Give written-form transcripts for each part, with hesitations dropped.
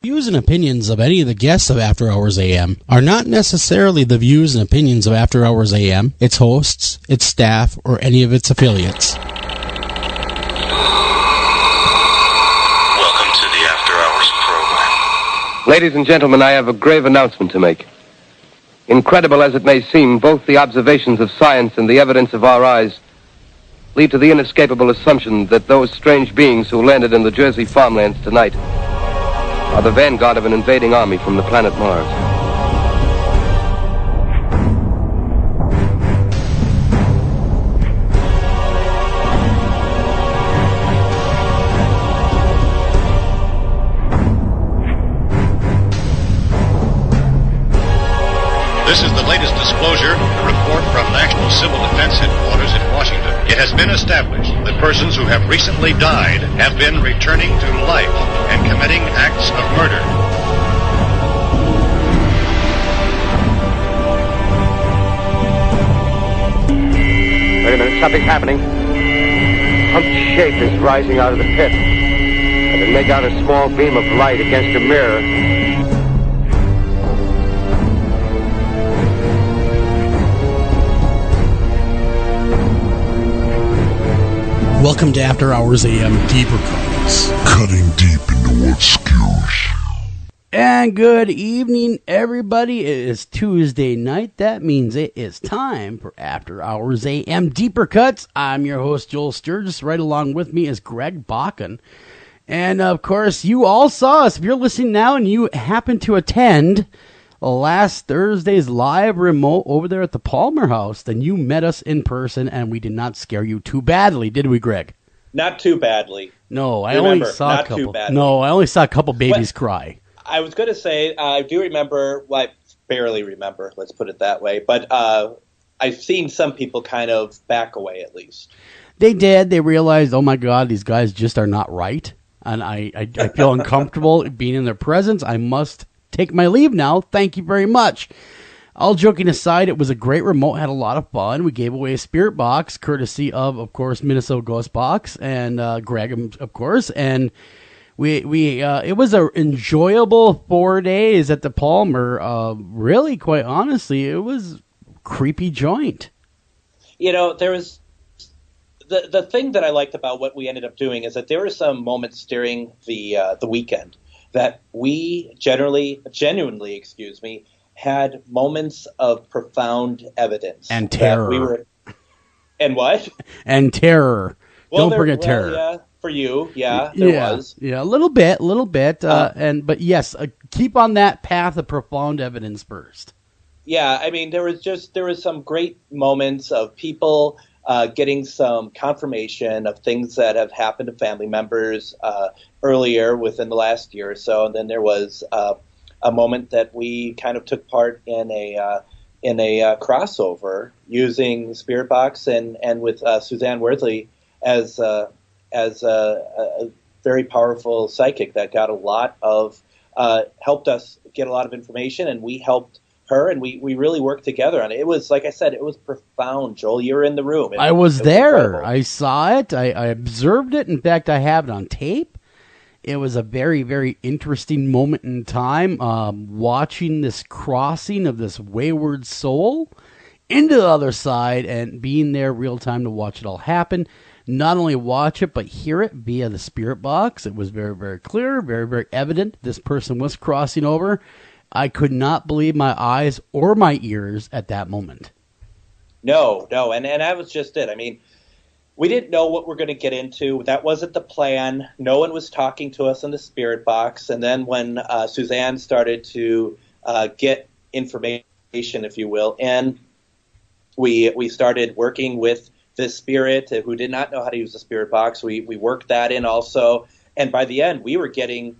Views and opinions of any of the guests of After Hours AM are not necessarily the views and opinions of After Hours AM, its hosts, its staff, or any of its affiliates. Welcome to the After Hours program. Ladies and gentlemen, I have a grave announcement to make. Incredible as it may seem, both the observations of science and the evidence of our eyes lead to the inescapable assumption that those strange beings who landed in the Jersey farmlands tonight are the vanguard of an invading army from the planet Mars. This is the latest disclosure, a report from National Civil Defense Headquarters in Washington. It has been established that persons who have recently died have been returning to life and committing acts of murder. Wait a minute, something's happening. Some shape is rising out of the pit. I can make out a small beam of light against a mirror. Welcome to After Hours AM Deeper Cuts. Cutting deep into what skews. And good evening, everybody. It is Tuesday night. That means it is time for After Hours AM Deeper Cuts. I'm your host, Joel Sturgis. Right along with me is Greg Bakken. And, of course, you all saw us. If you're listening now and you happen to attend last Thursday's live remote over there at the Palmer House, then you met us in person, and we did not scare you too badly, did we, Greg? Not too badly. No, I only saw a couple babies cry. I was going to say, I do remember, well, I barely remember, let's put it that way, but I've seen some people kind of back away at least. They did. They realized, oh my God, these guys just are not right, and I feel uncomfortable being in their presence. I must take my leave now. Thank you very much. All joking aside, it was a great remote. Had a lot of fun. We gave away a spirit box, courtesy of course, Minnesota Ghost Box and Greg, of course. And we it was an enjoyable 4 days at the Palmer. Really, quite honestly, it was a creepy joint. You know, there was the thing that I liked about what we ended up doing is that there were some moments during the weekend that we genuinely, had moments of profound evidence. And terror. And what? And terror. Well, don't forget terror. Yeah, for you, there was. Yeah, a little bit. But yes, keep on that path of profound evidence first. Yeah, I mean, there was some great moments of people getting some confirmation of things that have happened to family members earlier within the last year or so, and then there was a moment that we kind of took part in a crossover using Spirit Box and with Suzanne Worthley as a very powerful psychic that got a lot of helped us get a lot of information, and we helped her, and we really worked together on it. It was, like I said, it was profound, Joel. You were in the room. I was there. Incredible. I saw it. I observed it. In fact, I have it on tape. It was a very, very interesting moment in time, watching this crossing of this wayward soul into the other side and being there real time to watch it all happen. Not only watch it, but hear it via the Spirit Box. It was very, very clear, very, very evident this person was crossing over. I could not believe my eyes or my ears at that moment. No, and that was just it. I mean, we didn't know what we're going to get into. That wasn't the plan. No one was talking to us in the Spirit Box. And then when Suzanne started to get information, if you will, and we started working with this spirit who did not know how to use the Spirit Box, we worked that in also. And by the end, we were getting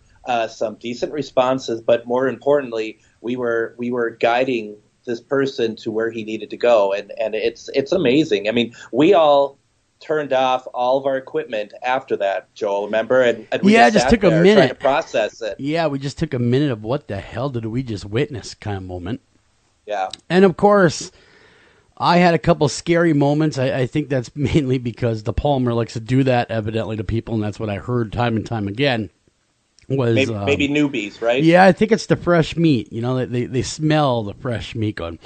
some decent responses, but more importantly, we were guiding this person to where he needed to go, and it's amazing. I mean, we all turned off all of our equipment after that, Joel, remember? And we just took a minute trying to process it. Yeah, we just took a minute of what the hell did we just witness kind of moment. Yeah. And of course, I had a couple scary moments. I think that's mainly because the Palmer likes to do that evidently to people, and that's what I heard time and time again. was maybe newbies, right? Yeah, I think it's the fresh meat. You know, they smell the fresh meat going,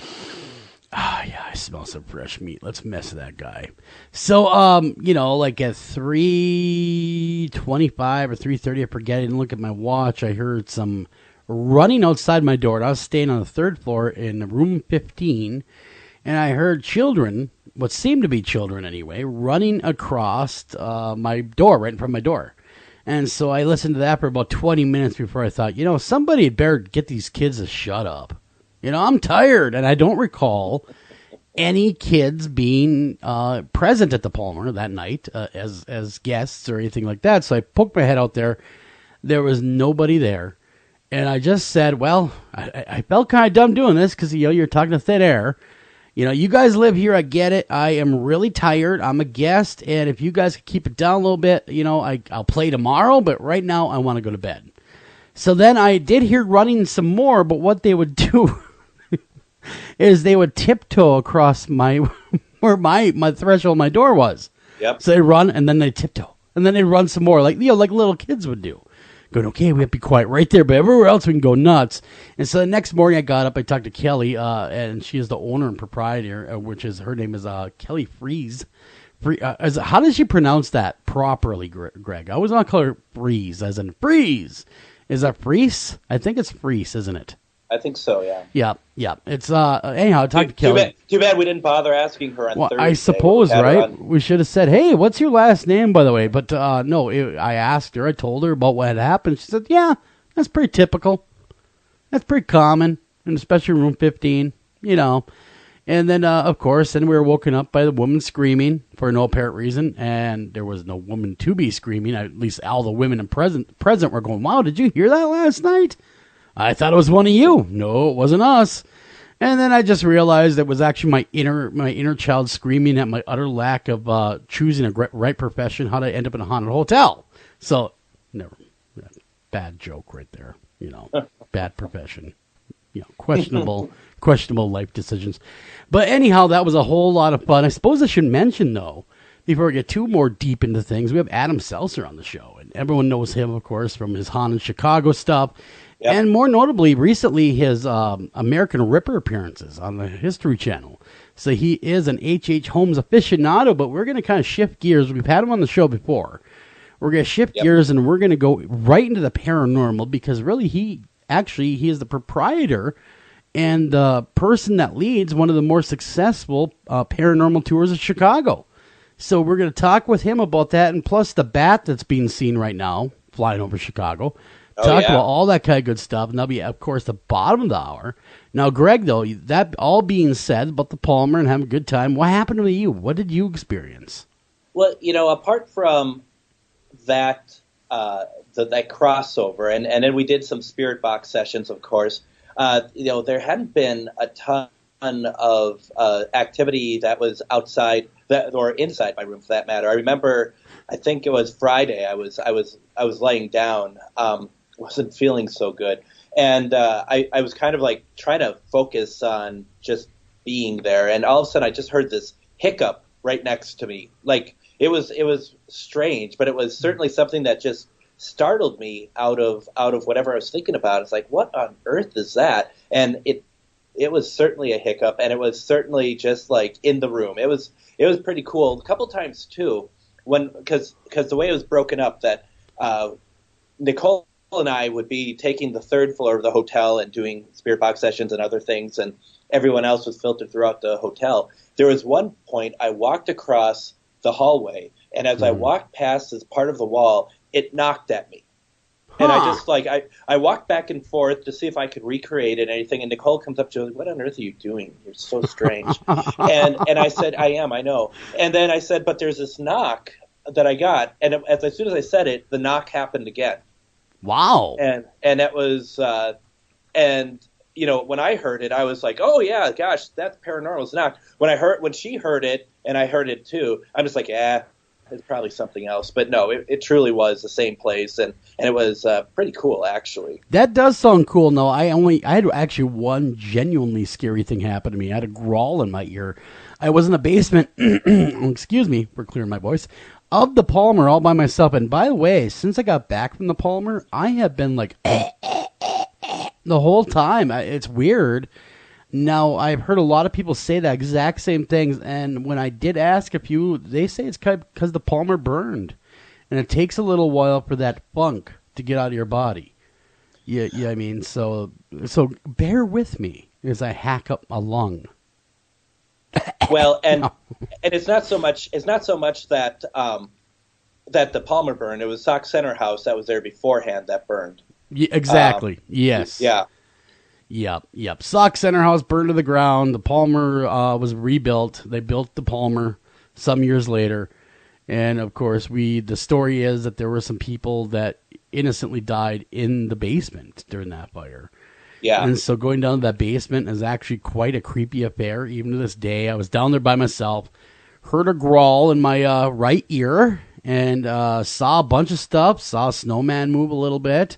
yeah, I smell some fresh meat. Let's mess with that guy. So, you know, like at 3:25 or 3:30, I forget, I didn't look at my watch. I heard some running outside my door. I was staying on the third floor in room 15, and I heard children, what seemed to be children anyway, running across my door, right in front of my door. And so I listened to that for about 20 minutes before I thought, you know, somebody had better get these kids to shut up. You know, I'm tired, and I don't recall any kids being present at the Palmer that night as guests or anything like that. So I poked my head out there. There was nobody there. And I just said, well, I felt kind of dumb doing this because, you know, you're talking to thin air. You know, you guys live here. I get it. I am really tired. I'm a guest. And if you guys could keep it down a little bit, you know, I'll play tomorrow. But right now, I want to go to bed. So then I did hear running some more. But what they would do is they would tiptoe across where my threshold of my door was. Yep. So they run and then they tiptoe. And then they run some more, like, you know, like little kids would do. Going, okay, we have to be quiet right there, but everywhere else we can go nuts. And so the next morning I got up, I talked to Kelly, and she is the owner and proprietor, which is, her name is Kelly Freeze. How does she pronounce that properly, Greg? I always want to call her Freeze, as in freeze. Is that Freeze? I think it's Freeze, isn't it? I think so, yeah. Yeah. It's, anyhow, I talked to Kelly. Too bad we didn't bother asking her on Thursday. I suppose, right? We should have said, hey, what's your last name, by the way? But, no, I asked her, I told her about what had happened. She said, yeah, that's pretty typical. That's pretty common, and especially in room 15, you know. And then, of course, then we were woken up by the woman screaming for no apparent reason, and there was no woman to be screaming. At least all the women present were going, wow, did you hear that last night? I thought it was one of you. No, it wasn't us. And then I just realized it was actually my inner child screaming at my utter lack of choosing a right profession, how to end up in a haunted hotel. So, never, bad joke right there. You know, bad profession. You know, questionable life decisions. But anyhow, that was a whole lot of fun. I suppose I should mention, though, before we get too more deep into things, we have Adam Selzer on the show. And everyone knows him, of course, from his Haunted Chicago stuff. Yep. And more notably, recently, his American Ripper appearances on the History Channel. So he is an H.H. Holmes aficionado, but we're going to kind of shift gears. We've had him on the show before. We're going to shift gears, and we're going to go right into the paranormal, because really he is the proprietor and the person that leads one of the more successful paranormal tours of Chicago. So we're going to talk with him about that, and plus the bat that's being seen right now flying over Chicago. Talk about all that kind of good stuff, and that'll be, of course, the bottom of the hour. Now, Greg, though, that all being said about the Palmer and having a good time, what happened to you? What did you experience? Well, you know, apart from that that crossover, and then we did some spirit box sessions, of course, you know, there hadn't been a ton of activity that was outside or inside my room, for that matter. I remember, I think it was Friday. I was laying down. Wasn't feeling so good, and I was kind of like trying to focus on just being there, and all of a sudden I just heard this hiccup right next to me. Like it was strange, but it was certainly something that just startled me out of whatever I was thinking about. It's like, what on earth is that? And it was certainly a hiccup, and it was certainly just like in the room. It was pretty cool. A couple times too, because the way it was broken up, that Nicole and I would be taking the third floor of the hotel and doing spirit box sessions and other things, and everyone else was filtered throughout the hotel. There was one point I walked across the hallway, and as I walked past this part of the wall, it knocked at me. And I just I walked back and forth to see if I could recreate it and anything, and Nicole comes up to me, like, what on earth are you doing? You're so strange. and I said, I am, I know. And then I said, but there's this knock that I got, and as soon as I said it, the knock happened again. Wow. And that was and you know, when I heard it, I was like, oh yeah, gosh, that's paranormal. It's not. When she heard it and I heard it too, I'm just like, it's probably something else. But no, it truly was the same place, and it was pretty cool, actually. That does sound cool. No, I had actually one genuinely scary thing happen to me. I had a growl in my ear. I was in the basement. Excuse me for clearing my voice. of the Palmer all by myself. And by the way, since I got back from the Palmer, I have been like the whole time. It's weird. Now, I've heard a lot of people say that exact same things, and when I did ask a few, they say it's because the Palmer burned, and it takes a little while for that funk to get out of your body. Yeah, I mean, so bear with me as I hack up a lung. Well, and it's not so much that that the Palmer burned. It was Sauk Center House that was there beforehand that burned. Yeah, exactly. Yes. Yeah. Yep. Sauk Center House burned to the ground. The Palmer was rebuilt. They built the Palmer some years later. And, of course, the story is that there were some people that innocently died in the basement during that fire. Yeah. And so going down to that basement is actually quite a creepy affair, even to this day. I was down there by myself, heard a growl in my right ear, and saw a bunch of stuff, saw a snowman move a little bit.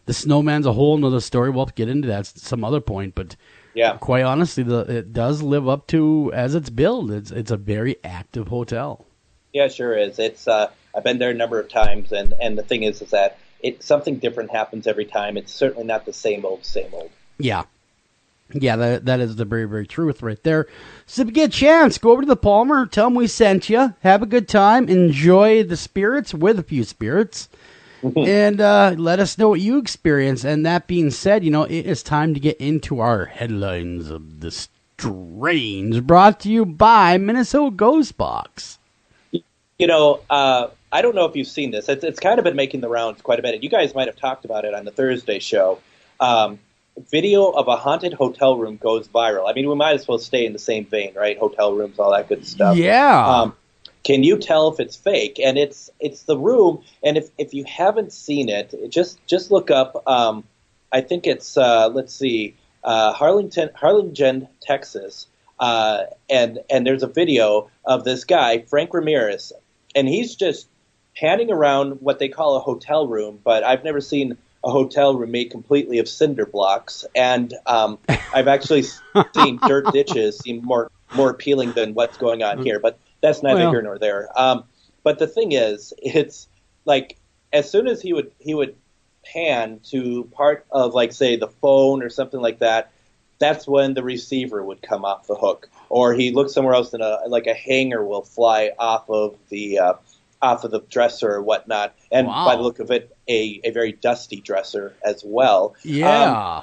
The snowman's a whole nother story. We'll get into that at some other point, but yeah, quite honestly, it does live up to as it's billed. It's a very active hotel. Yeah, it sure is. It's I've been there a number of times, and the thing is that something different happens every time. It's certainly not the same old. Yeah, that is the very, very truth right there. So if you get a chance, go over to the Palmer, tell them we sent you, have a good time, enjoy the spirits with a few spirits. And let us know what you experience. And that being said, it is time to get into our headlines of the strange, brought to you by Minnesota Ghost Box. I don't know if you've seen this. It's kind of been making the rounds quite a bit. You guys might have talked about it on the Thursday show. Video of a haunted hotel room goes viral. I mean, we might as well stay in the same vein, right? Hotel rooms, all that good stuff. Yeah. Can you tell if it's fake? And it's the room. And if you haven't seen it, just look up. I think it's Harlingen, Texas. And there's a video of this guy, Frank Ramirez, and he's just panning around what they call a hotel room, but I've never seen a hotel room made completely of cinder blocks. And I've actually seen dirt ditches seem more appealing than what's going on here. But that's neither here nor there. But the thing is, it's like as soon as he would pan to part of, like, say, the phone or something like that, that's when the receiver would come off the hook, or he looks somewhere else and a hanger will fly off of the dresser or whatnot. And by the look of it, a very dusty dresser as well. Yeah.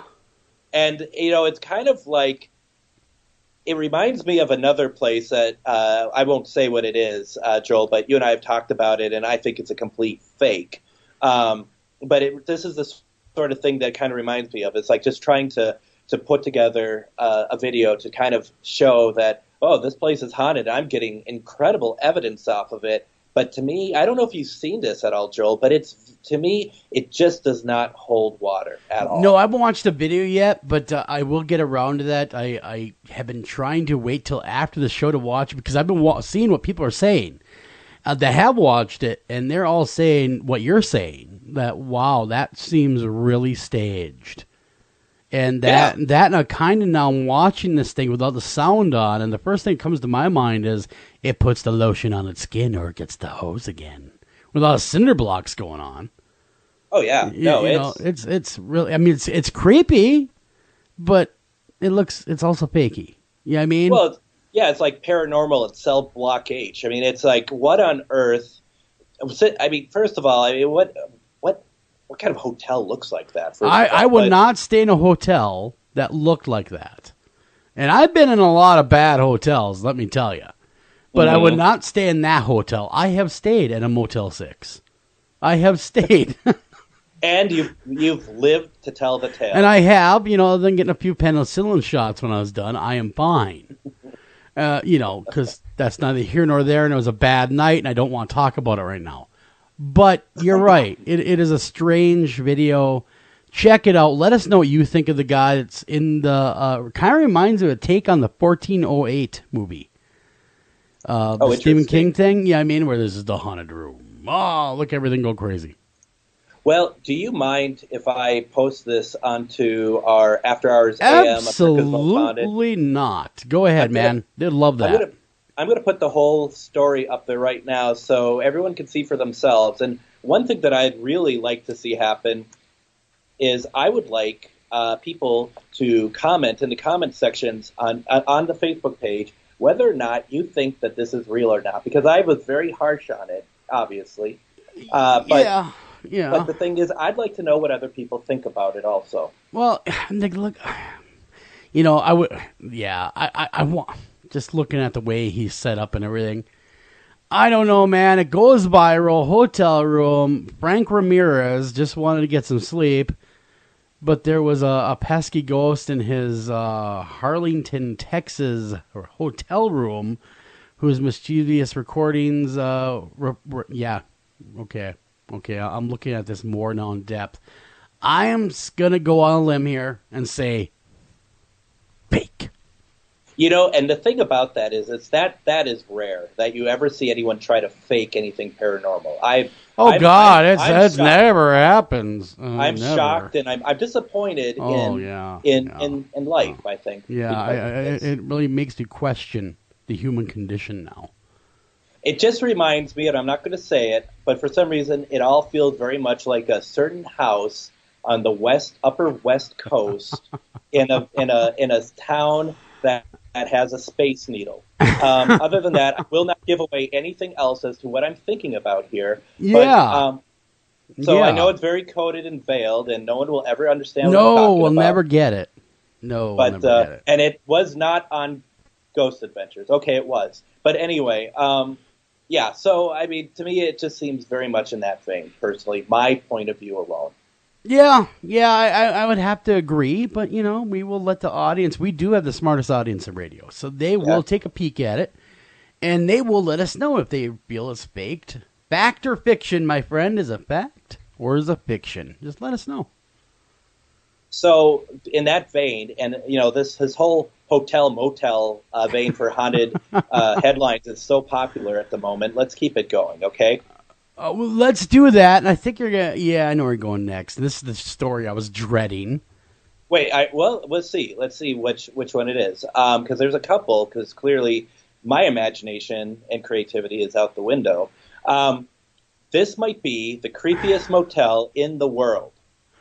And it's kind of like, it reminds me of another place that I won't say what it is, Joel, but you and I have talked about it, and I think it's a complete fake. But this is the sort of thing that kind of reminds me of. It's like just trying to put together a video to kind of show that, this place is haunted. I'm getting incredible evidence off of it. But to me, I don't know if you've seen this at all, Joel, but to me, it just does not hold water at all. No, I haven't watched the video yet, but I will get around to that. I have been trying to wait till after the show to watch it because I've been seeing what people are saying. They have watched it, and they're all saying what you're saying, that, wow, that seems really staged. And that kind of now I'm watching this thing without the sound on, and the first thing that comes to my mind is it puts the lotion on its skin or it gets the hose again. With a lot of cinder blocks going on. Oh yeah, it's really. I mean, it's creepy, but it's also fakey. You know what I mean? Well, it's like paranormal at cell block H. I mean, it's like, what on earth? I mean, first of all, what kind of hotel looks like that? I would not stay in a hotel that looked like that. And I've been in a lot of bad hotels, let me tell you. But I would not stay in that hotel. I have stayed at a Motel 6. I have stayed. And you've lived to tell the tale. And I have, other than getting a few penicillin shots when I was done, I am fine. Because that's neither here nor there, and it was a bad night, and I don't want to talk about it right now. But you're right. It is a strange video. Check it out. Let us know what you think of the guy that's in the... kind of reminds me of a take on the 1408 movie. The Stephen King thing. Yeah, I mean, where this is the haunted room. Oh, look, everything go crazy. Well, do you mind if I post this onto our After Hours AM? Absolutely not. Go ahead, man. They'd love that. I'm going to put the whole story up there right now so everyone can see for themselves. And one thing that I'd really like to see happen is I would like people to comment in the comment sections on the Facebook page whether or not you think that this is real or not. Because I was very harsh on it, obviously. But the thing is, I'd like to know what other people think about it also. Well, look, I would, I want, just looking at the way he's set up and everything, I don't know, man. It goes viral. Hotel room. Frank Ramirez just wanted to get some sleep, but there was a pesky ghost in his Harlington, Texas hotel room whose mischievous recordings, Okay, I'm looking at this more now in depth. I am going to go on a limb here and say fake. And the thing about that is that is rare that you ever see anyone try to fake anything paranormal. That never happens. I'm never. shocked and I'm disappointed in life, I think. Yeah, it really makes you question the human condition now. It just reminds me, and I'm not going to say it, but for some reason, it all feels very much like a certain house on the upper west coast in a town that has a space needle. Other than that, I will not give away anything else as to what I'm thinking about here. Yeah. I know it's very coded and veiled, and no one will ever understand what I'm talking about. No, we'll never get it. And it was not on Ghost Adventures. Okay, it was. But anyway, so, I mean, to me, it just seems very much in that vein, personally, my point of view alone. Yeah, I would have to agree, but, we will let the audience, we do have the smartest audience in radio, so they will take a peek at it, and they will let us know if they feel it's faked. Fact or fiction, my friend, is a fact or is a fiction? Just let us know. So, in that vein, and, his whole hotel motel vein for haunted headlines is so popular at the moment. Let's keep it going, okay? Well, let's do that. And I think you're gonna. Yeah, I know where you're going next. This is the story I was dreading. Wait, let's see. Let's see which one it is. Because there's a couple. Because clearly, my imagination and creativity is out the window. This might be the creepiest motel in the world.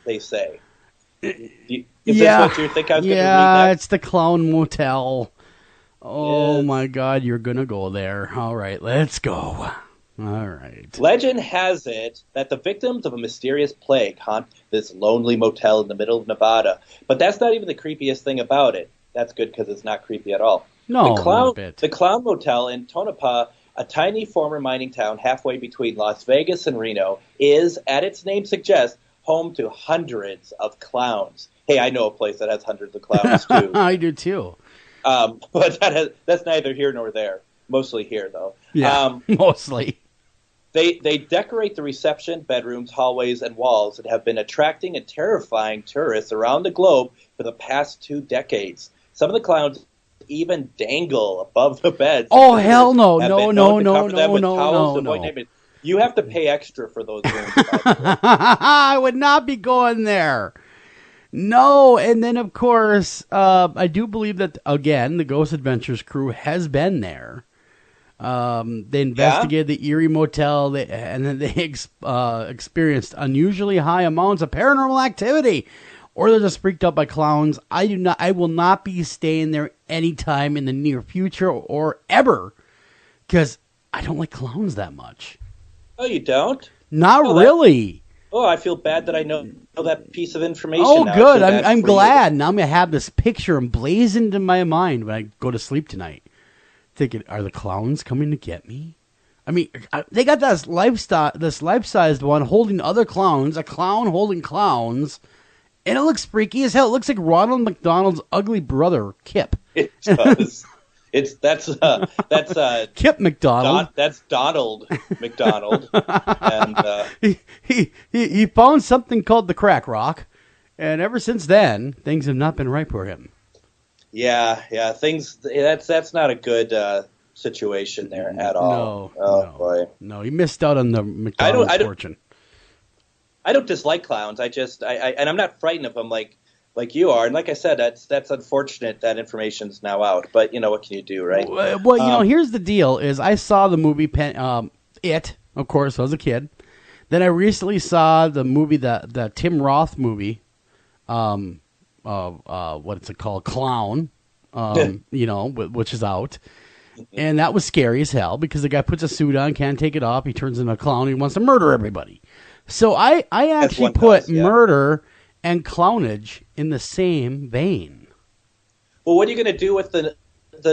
They say. Is this what you think I was going to read next? Yeah, it's the Clown Motel. Oh, my God, you're going to go there. All right, let's go. All right. Legend has it that the victims of a mysterious plague haunt this lonely motel in the middle of Nevada. But that's not even the creepiest thing about it. That's good because it's not creepy at all. No, the Clown Motel in Tonopah, a tiny former mining town halfway between Las Vegas and Reno, is, as its name suggests, home to hundreds of clowns. Hey, I know a place that has hundreds of clowns, too. I do, too. But that's neither here nor there. Mostly here, though. Yeah, mostly. They decorate the reception, bedrooms, hallways, and walls that have been attracting and terrifying tourists around the globe for the past 2 decades. Some of the clowns even dangle above the beds. Oh, hell no. No. You have to pay extra for those rooms. I would not be going there. No, and then, of course, I do believe that, again, the Ghost Adventures crew has been there. They investigated the Erie Motel, and then they experienced unusually high amounts of paranormal activity. Or they're just freaked out by clowns. I will not be staying there anytime in the near future or ever, because I don't like clowns that much. Oh, you don't? Not really. I feel bad that I know that piece of information. Oh, now. good. I'm glad. Now I'm going to have this picture emblazoned in my mind when I go to sleep tonight. Thinking, are the clowns coming to get me? I mean, they got this life-sized one holding other clowns, a clown holding clowns, and it looks freaky as hell. It looks like Ronald McDonald's ugly brother, Kip. It does. That's Kip McDonough. That's Donald McDonald, and he found something called the crack rock, and ever since then, things have not been right for him. Yeah. Things. That's not a good situation there at all. Boy. No, he missed out on the McDonald's fortune. I don't dislike clowns. And I'm not frightened of them like like you are. And like I said, that's unfortunate that information's now out. But, what can you do, right? Well, here's the deal, is I saw the movie It, of course, I was a kid. Then I recently saw the movie, the Tim Roth movie, what's it called? Clown, which is out. And that was scary as hell because the guy puts a suit on, can't take it off. He turns into a clown. He wants to murder everybody. So I actually put murder and clownage in the same vein. Well, what are you going to do with the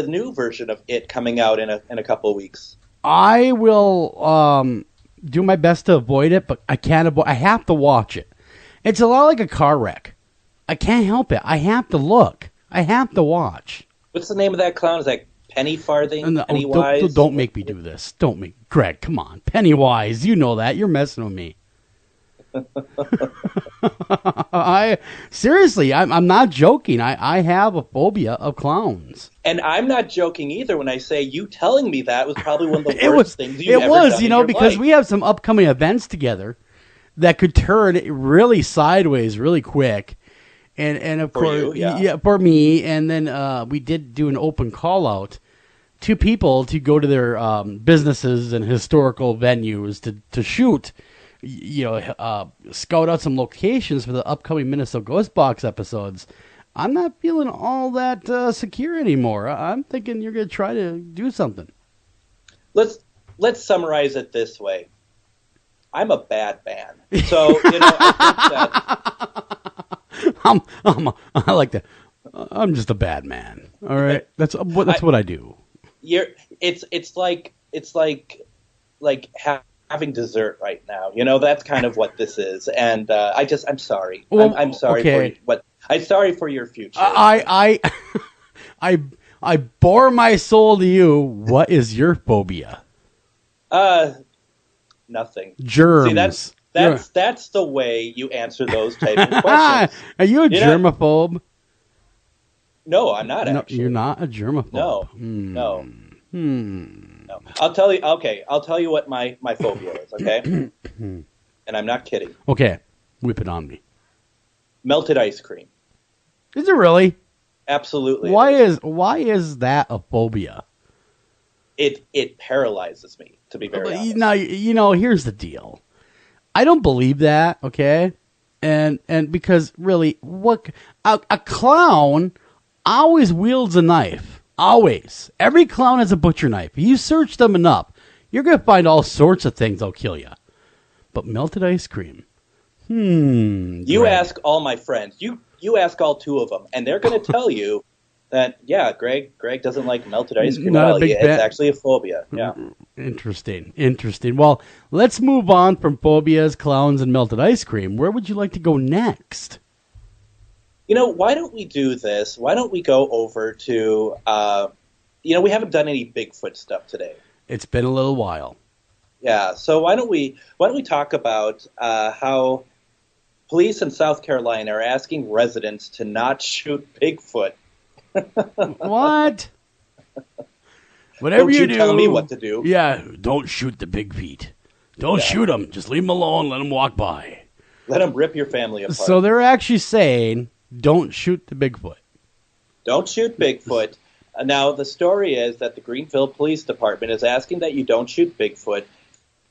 new version of It coming out in a couple of weeks? I will do my best to avoid it, but I can't avoid. I have to watch it. It's a lot like a car wreck. I can't help it. I have to look. I have to watch. What's the name of that clown? Is that Penny Farthing? Pennywise? Don't make me do this. Greg, come on. Pennywise, you know that. You're messing with me. Seriously, I'm not joking. I have a phobia of clowns. And I'm not joking either when I say you telling me that was probably one of the worst things you've ever done in your because life. we have some upcoming events together that could turn really sideways really quick. And of course, for me. And then we did do an open call out to people to go to their businesses and historical venues to shoot, scout out some locations for the upcoming Minnesota Ghost Box episodes. I'm not feeling all that secure anymore. I'm thinking you're going to try to do something. Let's summarize it this way. I'm a bad man. So, I think that... I like that. I'm just a bad man. All right, that's what I do. It's like having dessert right now. That's kind of what this is. And I'm sorry. Well, I'm sorry I'm sorry for your future. I bore my soul to you. What is your phobia? Nothing. Germs. See, that's the way you answer those type of questions. Are you a germaphobe? No, I'm not. Actually, you're not a germaphobe. No. No. I'll tell you what my phobia is. Okay, and I'm not kidding. Okay, whip it on me. Melted ice cream. Is it really? Absolutely. Why is that a phobia? It paralyzes me, to be very honest. Now, here's the deal. I don't believe that, okay? And because really, what a clown always wields a knife. Always. Every clown has a butcher knife. If you search them enough, you're going to find all sorts of things that'll kill you. But melted ice cream. You ask all my friends. You ask all two of them, and they're going to tell you that, Greg doesn't like melted ice cream at all. It's actually a phobia. Yeah. Interesting. Well, let's move on from phobias, clowns, and melted ice cream. Where would you like to go next? Why don't we do this? Why don't we go over to, we haven't done any Bigfoot stuff today. It's been a little while. Yeah. So why don't we talk about how police in South Carolina are asking residents to not shoot Bigfoot. What? Whatever don't you do, tell me what to do. Yeah, don't shoot the big feet. Don't shoot them. Just leave them alone. Let them walk by. Let them rip your family apart. So they're actually saying, don't shoot the Bigfoot. Don't shoot Bigfoot. Now, the story is that the Greenville Police Department is asking that you don't shoot Bigfoot.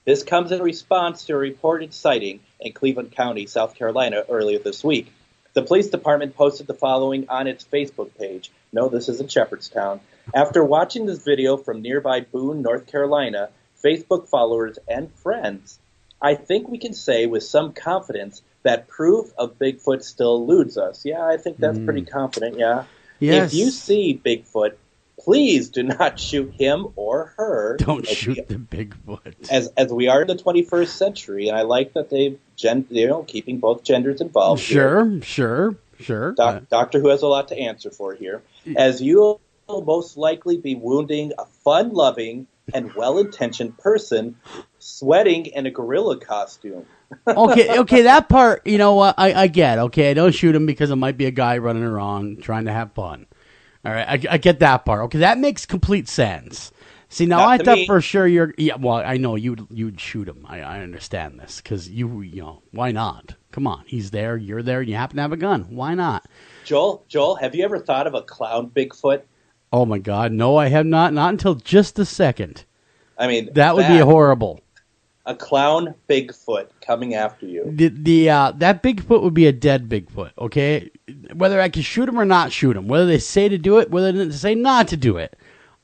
This comes in response to a reported sighting in Cleveland County, South Carolina, earlier this week. The police department posted the following on its Facebook page. No, this isn't Shepherdstown. After watching this video from nearby Boone, North Carolina, Facebook followers and friends, I think we can say with some confidence that proof of Bigfoot still eludes us. Yeah, I think that's pretty confident, yeah. Yes. If you see Bigfoot, please do not shoot him or her. Don't shoot the Bigfoot. As we are in the 21st century, and I like that they've keeping both genders involved. Sure. Doctor Who has a lot to answer for here. As you will most likely be wounding a fun-loving and well-intentioned person sweating in a gorilla costume. Okay, that part, you know what, I get. Okay, don't shoot him because it might be a guy running around trying to have fun. All right, I get that part. Okay, that makes complete sense. See, now I thought for sure you're... Yeah, well, I know you'd shoot him. I understand this because why not? Come on, he's there, you're there, and you happen to have a gun. Why not? Joel, have you ever thought of a clown Bigfoot? Oh my God, no, I have not. Not until just a second. I mean, that would be horrible. A clown Bigfoot coming after you. That Bigfoot would be a dead Bigfoot, okay? Whether I can shoot him or not shoot him, whether they say to do it, whether they say not to do it.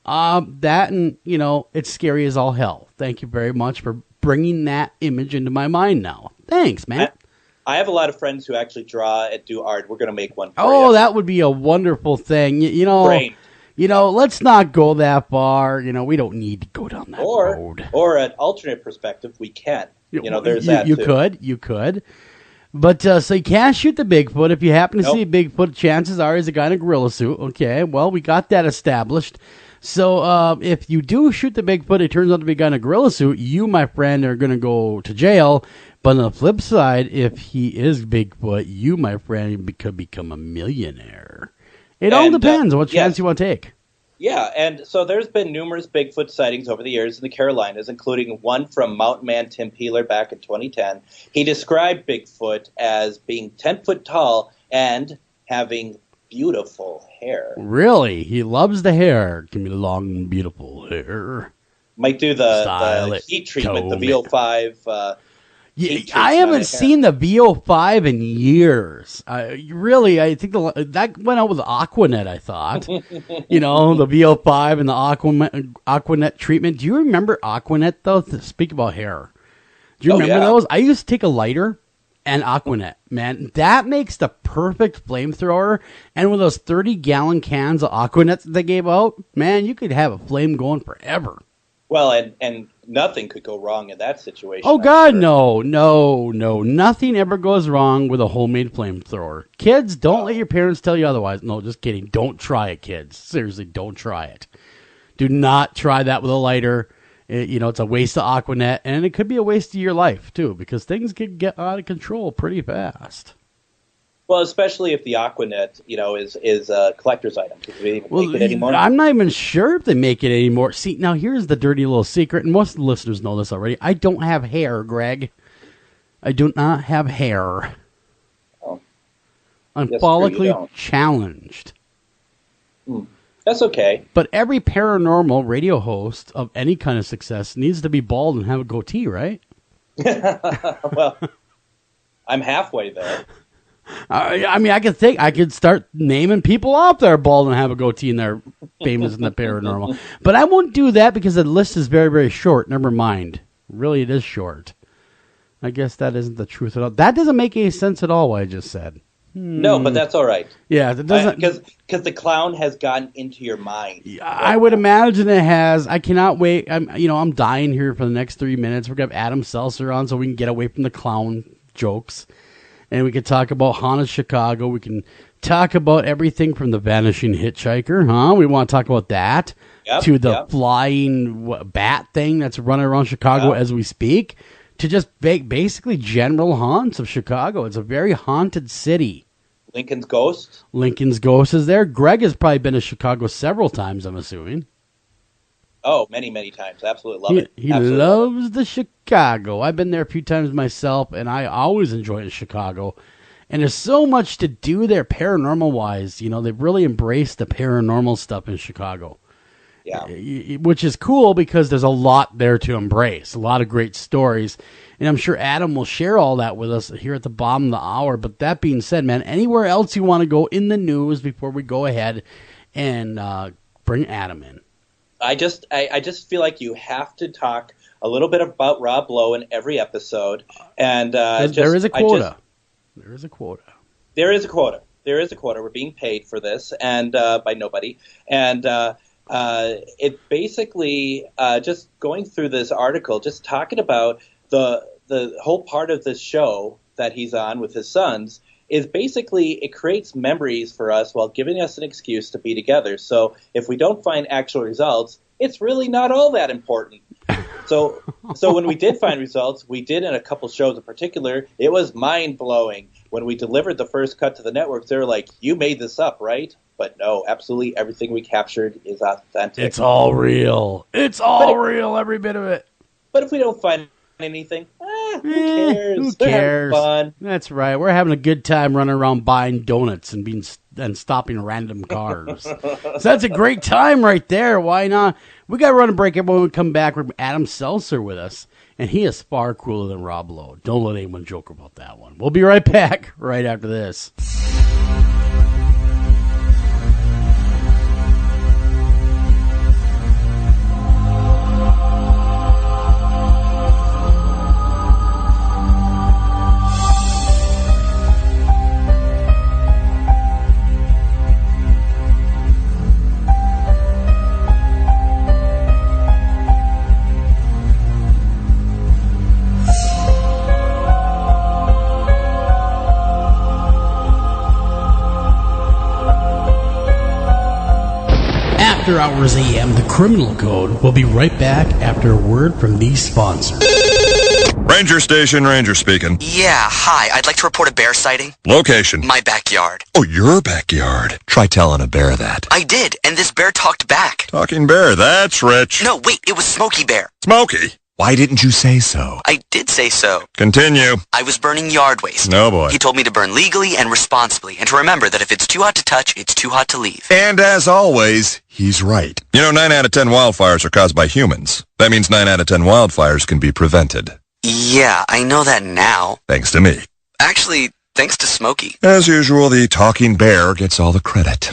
That and, it's scary as all hell. Thank you very much for bringing that image into my mind now. Thanks, man. I have a lot of friends who actually draw and do art. We're going to make one for you. Oh, that would be a wonderful thing. Brain. Let's not go that far. We don't need to go down that road. Or an alternate perspective, we can. There's that you too. You could. But, so you can't shoot the Bigfoot. If you happen to see a Bigfoot, chances are he's a guy in a gorilla suit. Okay, well, we got that established. So, if you do shoot the Bigfoot, it turns out to be a guy in a gorilla suit, you, my friend, are going to go to jail. But on the flip side, if he is Bigfoot, you, my friend, could become a millionaire. It all depends on what chance you want to take. Yeah, and so there's been numerous Bigfoot sightings over the years in the Carolinas, including one from mountain man Tim Peeler back in 2010. He described Bigfoot as being 10 foot tall and having beautiful hair. Really? He loves the hair. Give me long, beautiful hair. Might do the heat treatment, the VO5. I haven't seen the VO5 in years. I think that went out with Aqua Net, I thought. The VO5 and the Aqua Net treatment. Do you remember Aqua Net, though? Speak about hair. Do you remember those? I used to take a lighter and Aqua Net. Man, that makes the perfect flamethrower. And with those 30-gallon cans of Aqua Net that they gave out, man, you could have a flame going forever. Well, and nothing could go wrong in that situation. Oh, God, sure. No. Nothing ever goes wrong with a homemade flamethrower. Kids, don't let your parents tell you otherwise. No, just kidding. Don't try it, kids. Seriously, don't try it. Do not try that with a lighter. It's a waste of Aqua Net, and it could be a waste of your life, too, because things can get out of control pretty fast. Well, especially if the Aqua Net, is a collector's item. Because they even make it anymore. I'm not even sure if they make it anymore. See, now here's the dirty little secret, and most of the listeners know this already. I don't have hair, Greg. I do not have hair. Oh. I'm follically challenged. That's okay. But every paranormal radio host of any kind of success needs to be bald and have a goatee, right? Well, I'm halfway there. I could start naming people out there bald and have a goatee and they're famous in the paranormal. But I won't do that because the list is very, very short. Never mind. Really, it is short. I guess that isn't the truth at all. That doesn't make any sense at all, what I just said. No, but that's all right. Yeah, that doesn't, because the clown has gotten into your mind. I would imagine it has. I cannot wait. I'm dying here for the next 3 minutes. We're gonna have Adam Selzer on so we can get away from the clown jokes. And we can talk about haunted Chicago. We can talk about everything from the vanishing hitchhiker, huh? We want to talk about that. To the flying bat thing that's running around Chicago as we speak. To just basically general haunts of Chicago. It's a very haunted city. Lincoln's Ghost? Lincoln's Ghost is there. Greg has probably been to Chicago several times, I'm assuming. Oh, many, many times. Absolutely love it. He loves the Chicago. I've been there a few times myself, and I always enjoy Chicago. And there's so much to do there paranormal-wise. They've really embraced the paranormal stuff in Chicago. Yeah. Which is cool because there's a lot there to embrace. A lot of great stories. And I'm sure Adam will share all that with us here at the bottom of the hour. But that being said, man, anywhere else you want to go in the news before we go ahead and bring Adam in? I just feel like you have to talk a little bit about Rob Lowe in every episode, and there is a quota. There is a quota. We're being paid for this, and by nobody. And it basically just going through this article, just talking about the whole part of this show that he's on with his sons. Is basically it creates memories for us while giving us an excuse to be together. So if we don't find actual results, it's really not all that important. So when we did find results, we did in a couple shows in particular, it was mind-blowing. When we delivered the first cut to the networks, they were like, you made this up, right? But no, absolutely everything we captured is authentic. It's all real. It's all real, every bit of it. But if we don't find anything, Who cares? Who They're having cares? fun. That's right. We're having a good time running around buying donuts and stopping random cars. So that's a great time right there. Why not? We got to run a break. When we come back, we're Adam Selzer with us, and he is far cooler than Rob Lowe. Don't let anyone joke about that one. We'll be right back right after this. After Hours AM, the Criminal Code. We'll be right back after a word from these sponsors. Ranger Station, Ranger speaking. Yeah, hi. I'd like to report a bear sighting. Location. My backyard. Oh, your backyard. Try telling a bear that. I did, and this bear talked back. Talking bear, that's rich. No, wait, it was Smokey Bear. Smokey? Why didn't you say so? I did say so. Continue. I was burning yard waste. No, boy. He told me to burn legally and responsibly, and to remember that if it's too hot to touch, it's too hot to leave. And as always, he's right. You know, 9 out of 10 wildfires are caused by humans. That means 9 out of 10 wildfires can be prevented. Yeah, I know that now. Thanks to me. Actually, thanks to Smokey. As usual, the talking bear gets all the credit.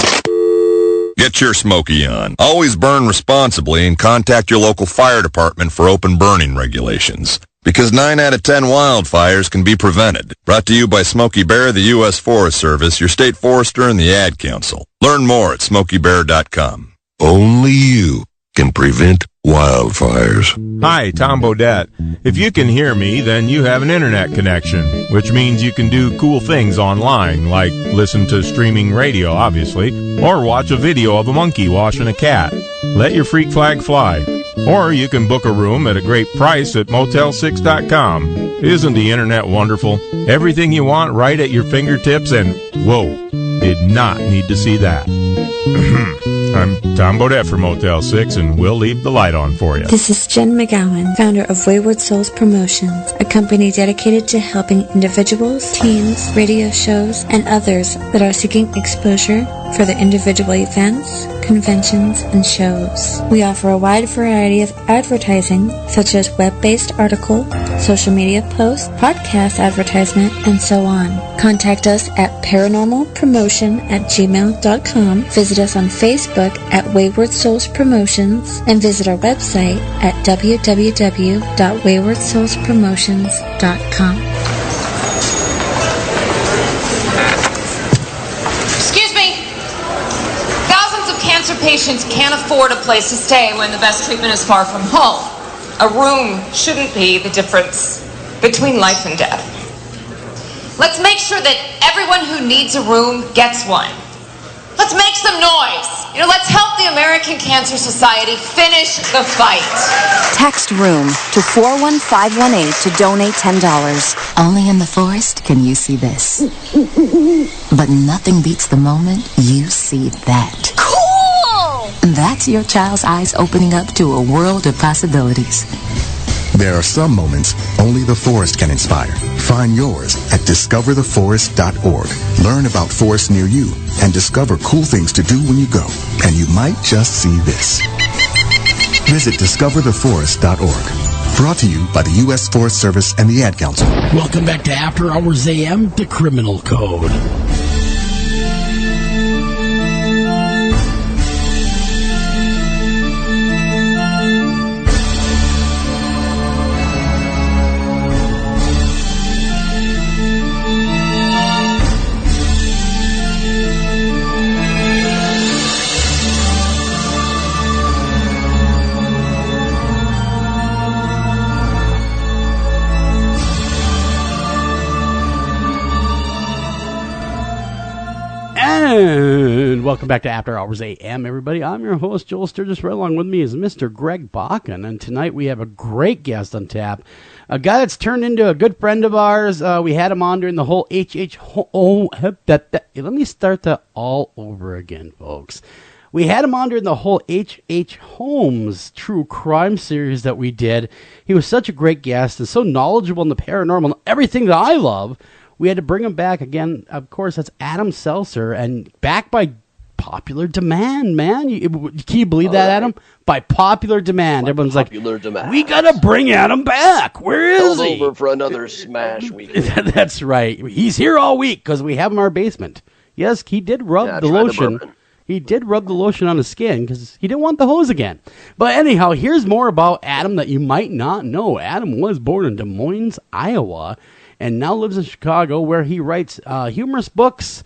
Get your Smokey on. Always burn responsibly and contact your local fire department for open burning regulations. Because 9 out of 10 wildfires can be prevented. Brought to you by Smokey Bear, the U.S. Forest Service, your state forester, and the Ad Council. Learn more at smokeybear.com. Only you can prevent wildfires. Hi, Tom Bodette. If you can hear me, then you have an internet connection, which means you can do cool things online, like listen to streaming radio, obviously, or watch a video of a monkey washing a cat. Let your freak flag fly. Or you can book a room at a great price at motel6.com. Isn't the internet wonderful? Everything you want right at your fingertips, and whoa, did not need to see that. I'm Tom Bodette for Motel 6, and we'll leave the light on for you. This is Jen McGowan, founder of Wayward Souls Promotions, a company dedicated to helping individuals, teams, radio shows, and others that are seeking exposure for their individual events, conventions, and shows. We offer a wide variety of advertising, such as web-based article, social media posts, podcast advertisement, and so on. Contact us at paranormalpromotion@gmail.com, visit us on Facebook at Wayward Souls Promotions, and visit our website at www.waywardsoulspromotions.com. Excuse me. Thousands of cancer patients can't afford a place to stay when the best treatment is far from home. A room shouldn't be the difference between life and death. Let's make sure that everyone who needs a room gets one. Let's make some noise. Let's help the American Cancer Society finish the fight. Text ROOM to 41518 to donate $10. Only in the forest can you see this. But nothing beats the moment you see that. Cool! That's your child's eyes opening up to a world of possibilities. There are some moments only the forest can inspire. Find yours at discovertheforest.org. Learn about forests near you and discover cool things to do when you go. And you might just see this. Visit discovertheforest.org. Brought to you by the U.S. Forest Service and the Ad Council. Welcome back to After Hours AM, the Criminal Code. And welcome back to After Hours AM, everybody. I'm your host, Joel Sturgis. Right along with me is Mr. Greg Bakken, and tonight we have a great guest on tap, a guy that's turned into a good friend of ours. We had him on during the whole let me start that all over again, folks. We had him on during the whole H.H. Holmes true crime series that we did. He was such a great guest and so knowledgeable in the paranormal, everything that I love. We had to bring him back again. Of course, that's Adam Selzer, and back by popular demand, man. Can you believe that, Adam? By popular demand. Everyone's like, we got to bring Adam back. Where is he? Over for another smash week. That's right. He's here all week because we have him in our basement. Yes, he did rub the lotion. He did rub the lotion on his skin because he didn't want the hose again. But anyhow, here's more about Adam that you might not know. Adam was born in Des Moines, Iowa, and now lives in Chicago, where he writes humorous books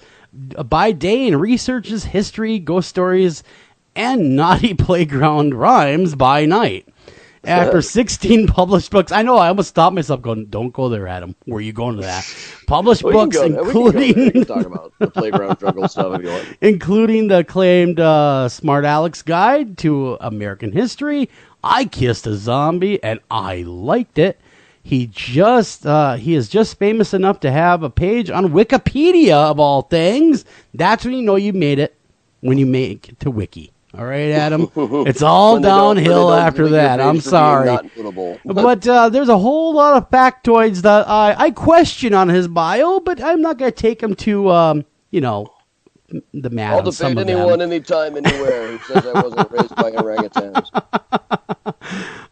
by day and researches history, ghost stories, and naughty playground rhymes by night. After 16 published books, I know I almost stopped myself going, don't go there, Adam. Where are you going to that? Published books, including... We can talk about the playground jungle stuff if you want. Including the acclaimed Smart Aleck's Guide to American History, I Kissed a Zombie, and I liked it. He is just famous enough to have a page on Wikipedia, of all things. That's when you know you made it, when you make it to Wiki. All right, Adam? It's all downhill after that. I'm sorry. But there's a whole lot of factoids that I question on his bio, but I'm not going to take him to, the mat. I'll defend anyone, anytime, anywhere who says I wasn't raised by orangutans.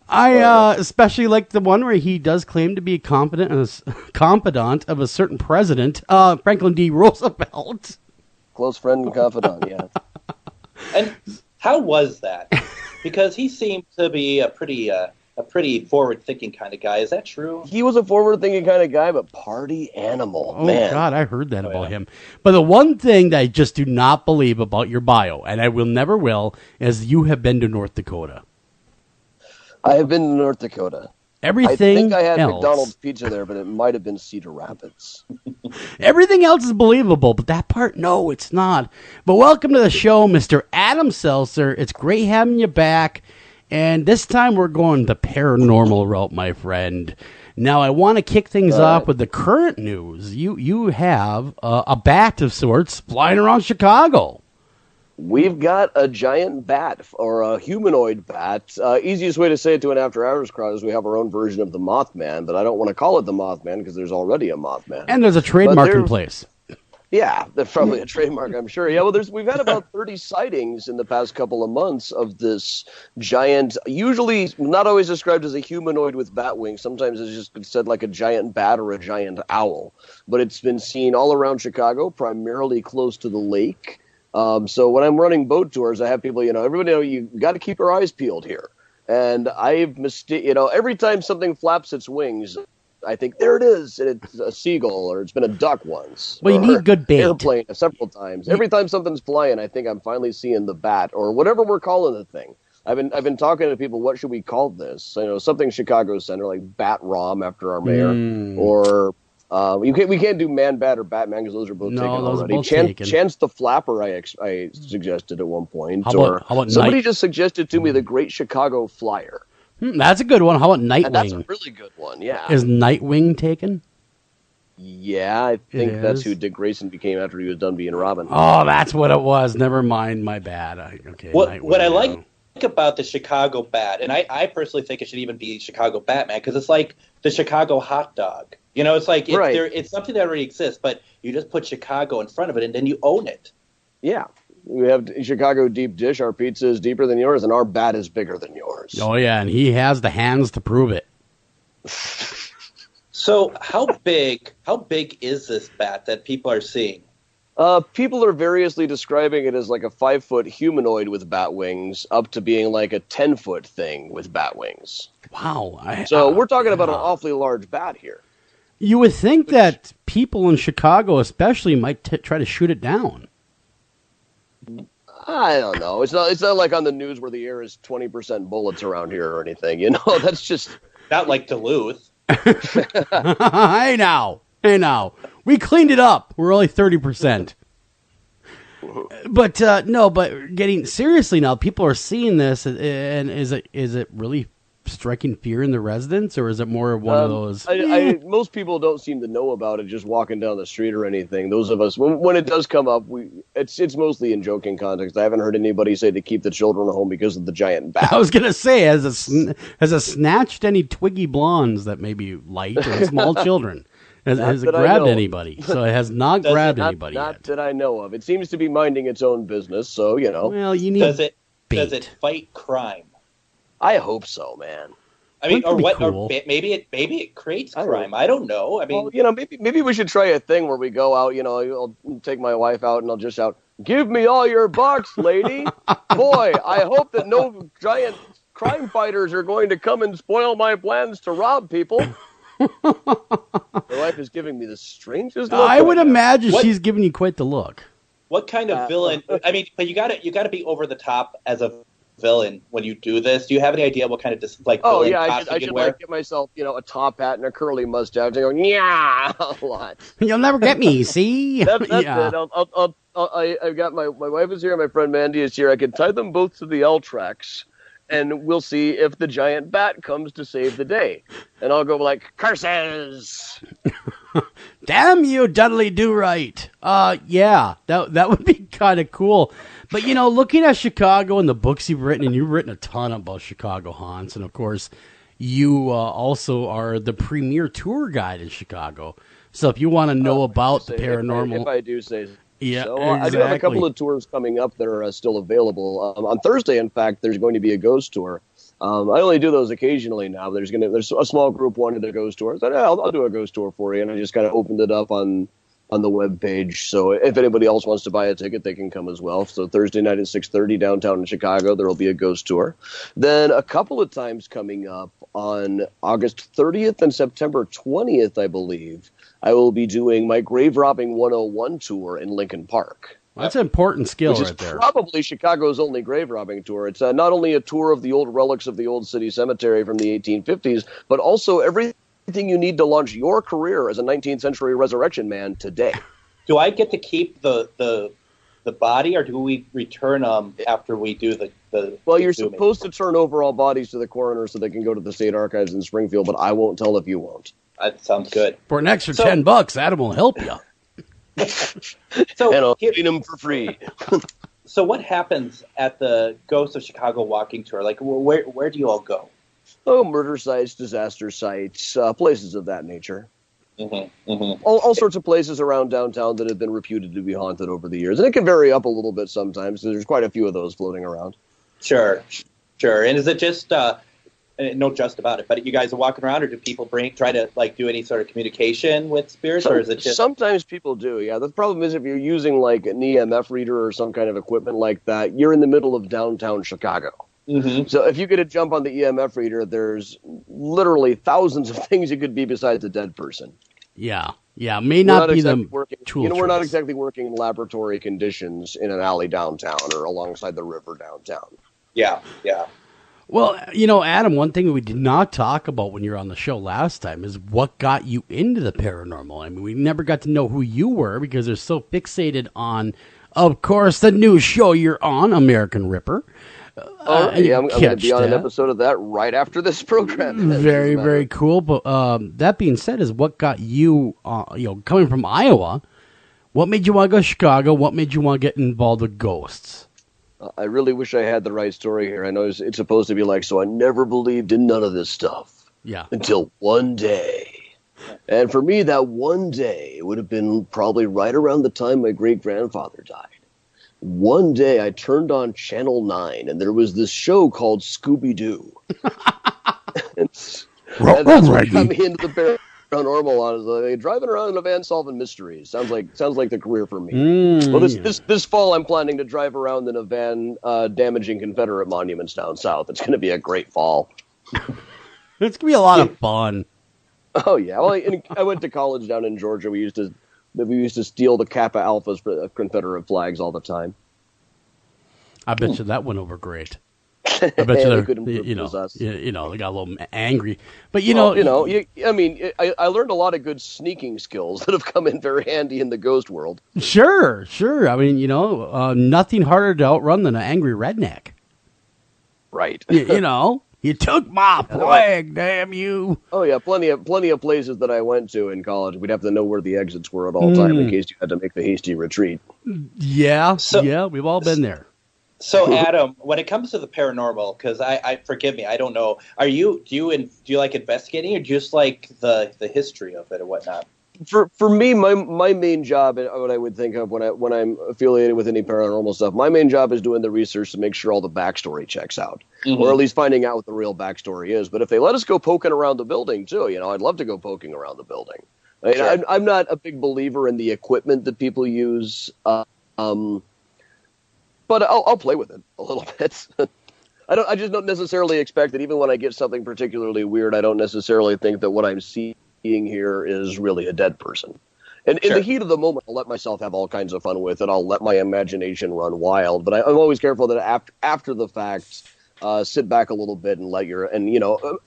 I especially like the one where he does claim to be a confidant of a certain president, Franklin D. Roosevelt. Close friend and confidant, yeah. And how was that? Because he seemed to be a pretty forward-thinking kind of guy. Is that true? He was a forward-thinking kind of guy, but party animal. Oh, man. God, I heard that about him. But the one thing that I just do not believe about your bio, and I never will, is you have been to North Dakota. I have been to North Dakota. Everything I think I had else. McDonald's pizza there, but it might have been Cedar Rapids. Everything else is believable, but that part, no, it's not. But welcome to the show, Mr. Adam Selzer. It's great having you back. And this time we're going the paranormal route, my friend. Now, I want to kick things off with the current news. You have a bat of sorts flying around Chicago. We've got a giant bat, or a humanoid bat. Easiest way to say it to an after-hours crowd is we have our own version of the Mothman, but I don't want to call it the Mothman because there's already a Mothman. And there's a trademark in place. Yeah, there's probably a trademark, I'm sure. Yeah, well, we've had about 30 sightings in the past couple of months of this giant, usually not always described as a humanoid with bat wings. Sometimes it's just said like a giant bat or a giant owl. But it's been seen all around Chicago, primarily close to the lake. So when I'm running boat tours, I have people, everybody know you got to keep your eyes peeled here. And every time something flaps its wings, I think, there it is, and it's a seagull, or it's been a duck once. Well, you need good bait. Airplane several times. Every time something's flying, I think I'm finally seeing the bat, or whatever we're calling the thing. I've been talking to people, what should we call this? Something Chicago Center, like Bat Rom after our mayor, or... we can't do Man Bat or Batman because those are both taken already. Chance the Flapper, I suggested at one point. How about somebody just suggested to me the Great Chicago Flyer. That's a good one. How about Nightwing? And that's a really good one, yeah. Is Nightwing taken? Yeah, I think that's who Dick Grayson became after he was done being Robin. Oh, that's what it was. Never mind, my bad. What I like about the Chicago Bat, and I personally think it should even be Chicago Batman, because it's like the Chicago hot dog. It's like it's something that already exists, but you just put Chicago in front of it, and then you own it. Yeah. We have Chicago deep dish. Our pizza is deeper than yours, and our bat is bigger than yours. Oh, yeah, and he has the hands to prove it. So how big is this bat that people are seeing? People are variously describing it as like a 5-foot humanoid with bat wings up to being like a 10-foot thing with bat wings. Wow. So we're talking about an awfully large bat here. You would think that people in Chicago especially might try to shoot it down. I don't know. It's not like on the news where the air is 20% bullets around here or anything. That's just... Not like Duluth. Hey now. We cleaned it up. We're only 30%. But getting seriously now, people are seeing this, and is it really striking fear in the residents, or is it more one of those? Most people don't seem to know about it just walking down the street or anything. Those of us, when it does come up, it's mostly in joking context. I haven't heard anybody say to keep the children home because of the giant bat. I was gonna say, has it snatched any twiggy blondes that may be light or small children? Has it grabbed anybody? So it has not grabbed anybody not yet. that I know of. It seems to be minding its own business. So Well, you need. Does it fight crime? I hope so, man. I mean, or what? Cool. Or maybe it creates crime. I don't know. I mean, maybe we should try a thing where we go out. I'll take my wife out and I'll just shout, "Give me all your bucks, lady!" Boy, I hope that no giant crime fighters are going to come and spoil my plans to rob people. My wife is giving me the strangest look. I would imagine she's giving you quite the look. What kind of villain? I mean, but you got to be over the top as a villain when you do this. Do you have any idea what kind of villain costume I you should wear? get myself a top hat and a curly mustache and go yeah a lot. You'll never get me. See, that's it. I've got my wife is here, my friend Mandy is here. I can tie them both to the L tracks, and we'll see if the giant bat comes to save the day. And I'll go like, curses! Damn you, Dudley Do-Right. Yeah, that would be kind of cool. But, looking at Chicago and the books you've written, and you've written a ton about Chicago haunts, and of course, you also are the premier tour guide in Chicago. So if you want to know about the paranormal... If I do say so. Yeah, so, exactly. I do have a couple of tours coming up that are still available. On Thursday, in fact, there's going to be a ghost tour. I only do those occasionally now. There's a small group wanted a ghost tour. I said, I'll do a ghost tour for you, and I just kind of opened it up on the web page. So if anybody else wants to buy a ticket, they can come as well. So Thursday night at 6:30 downtown in Chicago, there will be a ghost tour. Then a couple of times coming up on August 30th and September 20th, I believe, I will be doing my Grave Robbing 101 tour in Lincoln Park. That's an important skill right there. Probably Chicago's only grave robbing tour. It's not only a tour of the old relics of the old city cemetery from the 1850s, but also everything you need to launch your career as a 19th century resurrection man today. Do I get to keep the body, or do we return them after we do the Well, you're supposed to turn over all bodies to the coroner so they can go to the state archives in Springfield, but I won't tell if you won't. That sounds good. For an extra $10, Adam will help you. So and I'll clean them for free. So what happens at the Ghost of Chicago walking tour? Like, where do you all go? Oh, murder sites, disaster sites, places of that nature. Mm-hmm, mm-hmm. All sorts of places around downtown that have been reputed to be haunted over the years. And it can vary up a little bit sometimes. There's quite a few of those floating around. Sure. And is it just... no just about it, but you guys are walking around, or do people try to do any sort of communication with spirits, or is it just... Sometimes people do, yeah. The problem is if you're using like an EMF reader or some kind of equipment like that, you're in the middle of downtown Chicago. Mm-hmm. So if you get to jump on the EMF reader, there's literally thousands of things you could be besides a dead person. Yeah, may not be the tool. We're not exactly working in laboratory conditions in an alley downtown or alongside the river downtown. Yeah. Well, Adam, one thing we did not talk about when you were on the show last time is what got you into the paranormal. I mean, we never got to know who you were because they're so fixated on, of course, the new show you're on, American Ripper. I'm going to be on an episode of that right after this program. Very, very cool. But that being said, is what got you, coming from Iowa, what made you want to go to Chicago? What made you want to get involved with ghosts? I really wish I had the right story here. I know it's supposed to be like, so I never believed in none of this stuff. Yeah. Until one day. And for me, that one day would have been probably right around the time my great-grandfather died. One day I turned on Channel 9, and there was this show called Scooby-Doo. and that's what got me into the paranormal, honestly. Driving around in a van solving mysteries. Sounds like the career for me. Well, this fall I'm planning to drive around in a van damaging Confederate monuments down south. It's going to be a great fall. It's going to be a lot of fun. Oh yeah. Well, I went to college down in Georgia. We used to steal the Kappa Alphas for Confederate flags all the time. I bet you that went over great. I bet you they got a little angry, but I learned a lot of good sneaking skills that have come in very handy in the ghost world. Sure. I mean, nothing harder to outrun than an angry redneck. Right. You took my flag, damn you. Oh yeah, plenty of places that I went to in college. We'd have to know where the exits were at all time in case you had to make the hasty retreat. Yeah, we've all been there. So Adam, when it comes to the paranormal, because I forgive me, I don't know. Do you like investigating, or just like the history of it or whatnot? For me, my main job, and what I would think of when I'm affiliated with any paranormal stuff, my main job is doing the research to make sure all the backstory checks out, or at least finding out what the real backstory is. But if they let us go poking around the building too, I'd love to go poking around the building. I'm not a big believer in the equipment that people use, but I'll play with it a little bit. I just don't necessarily expect that. Even when I get something particularly weird, I don't necessarily think that what I'm seeing here is really a dead person. And in the heat of the moment, I'll let myself have all kinds of fun with it. I'll let my imagination run wild. But I'm always careful that after the fact, sit back a little bit and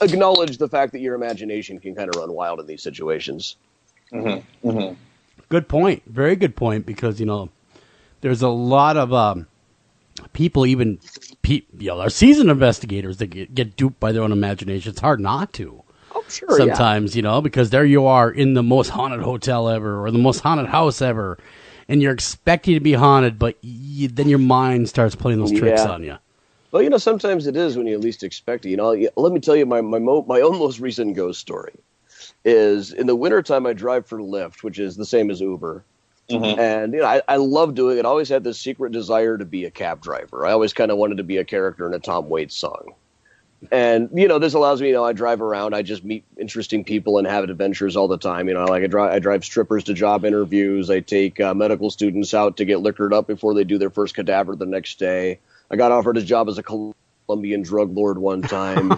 acknowledge the fact that your imagination can kind of run wild in these situations. Mm-hmm. Mm-hmm. Good point. Very good point. Because there's a lot of people, even our seasoned investigators, that get duped by their own imagination. It's hard not to. Oh, sure. Sometimes, because there you are in the most haunted hotel ever or the most haunted house ever, and you're expecting to be haunted, but then your mind starts playing those tricks on you. Well, sometimes it is when you least expect it. Let me tell you my own most recent ghost story is in the wintertime I drive for Lyft, which is the same as Uber. Mm-hmm. And I love doing it. I always had this secret desire to be a cab driver. I always kind of wanted to be a character in a Tom Waits song. And, this allows me, I drive around, I just meet interesting people and have adventures all the time. I drive strippers to job interviews. I take medical students out to get liquored up before they do their first cadaver the next day. I got offered a job as a Colombian drug lord one time.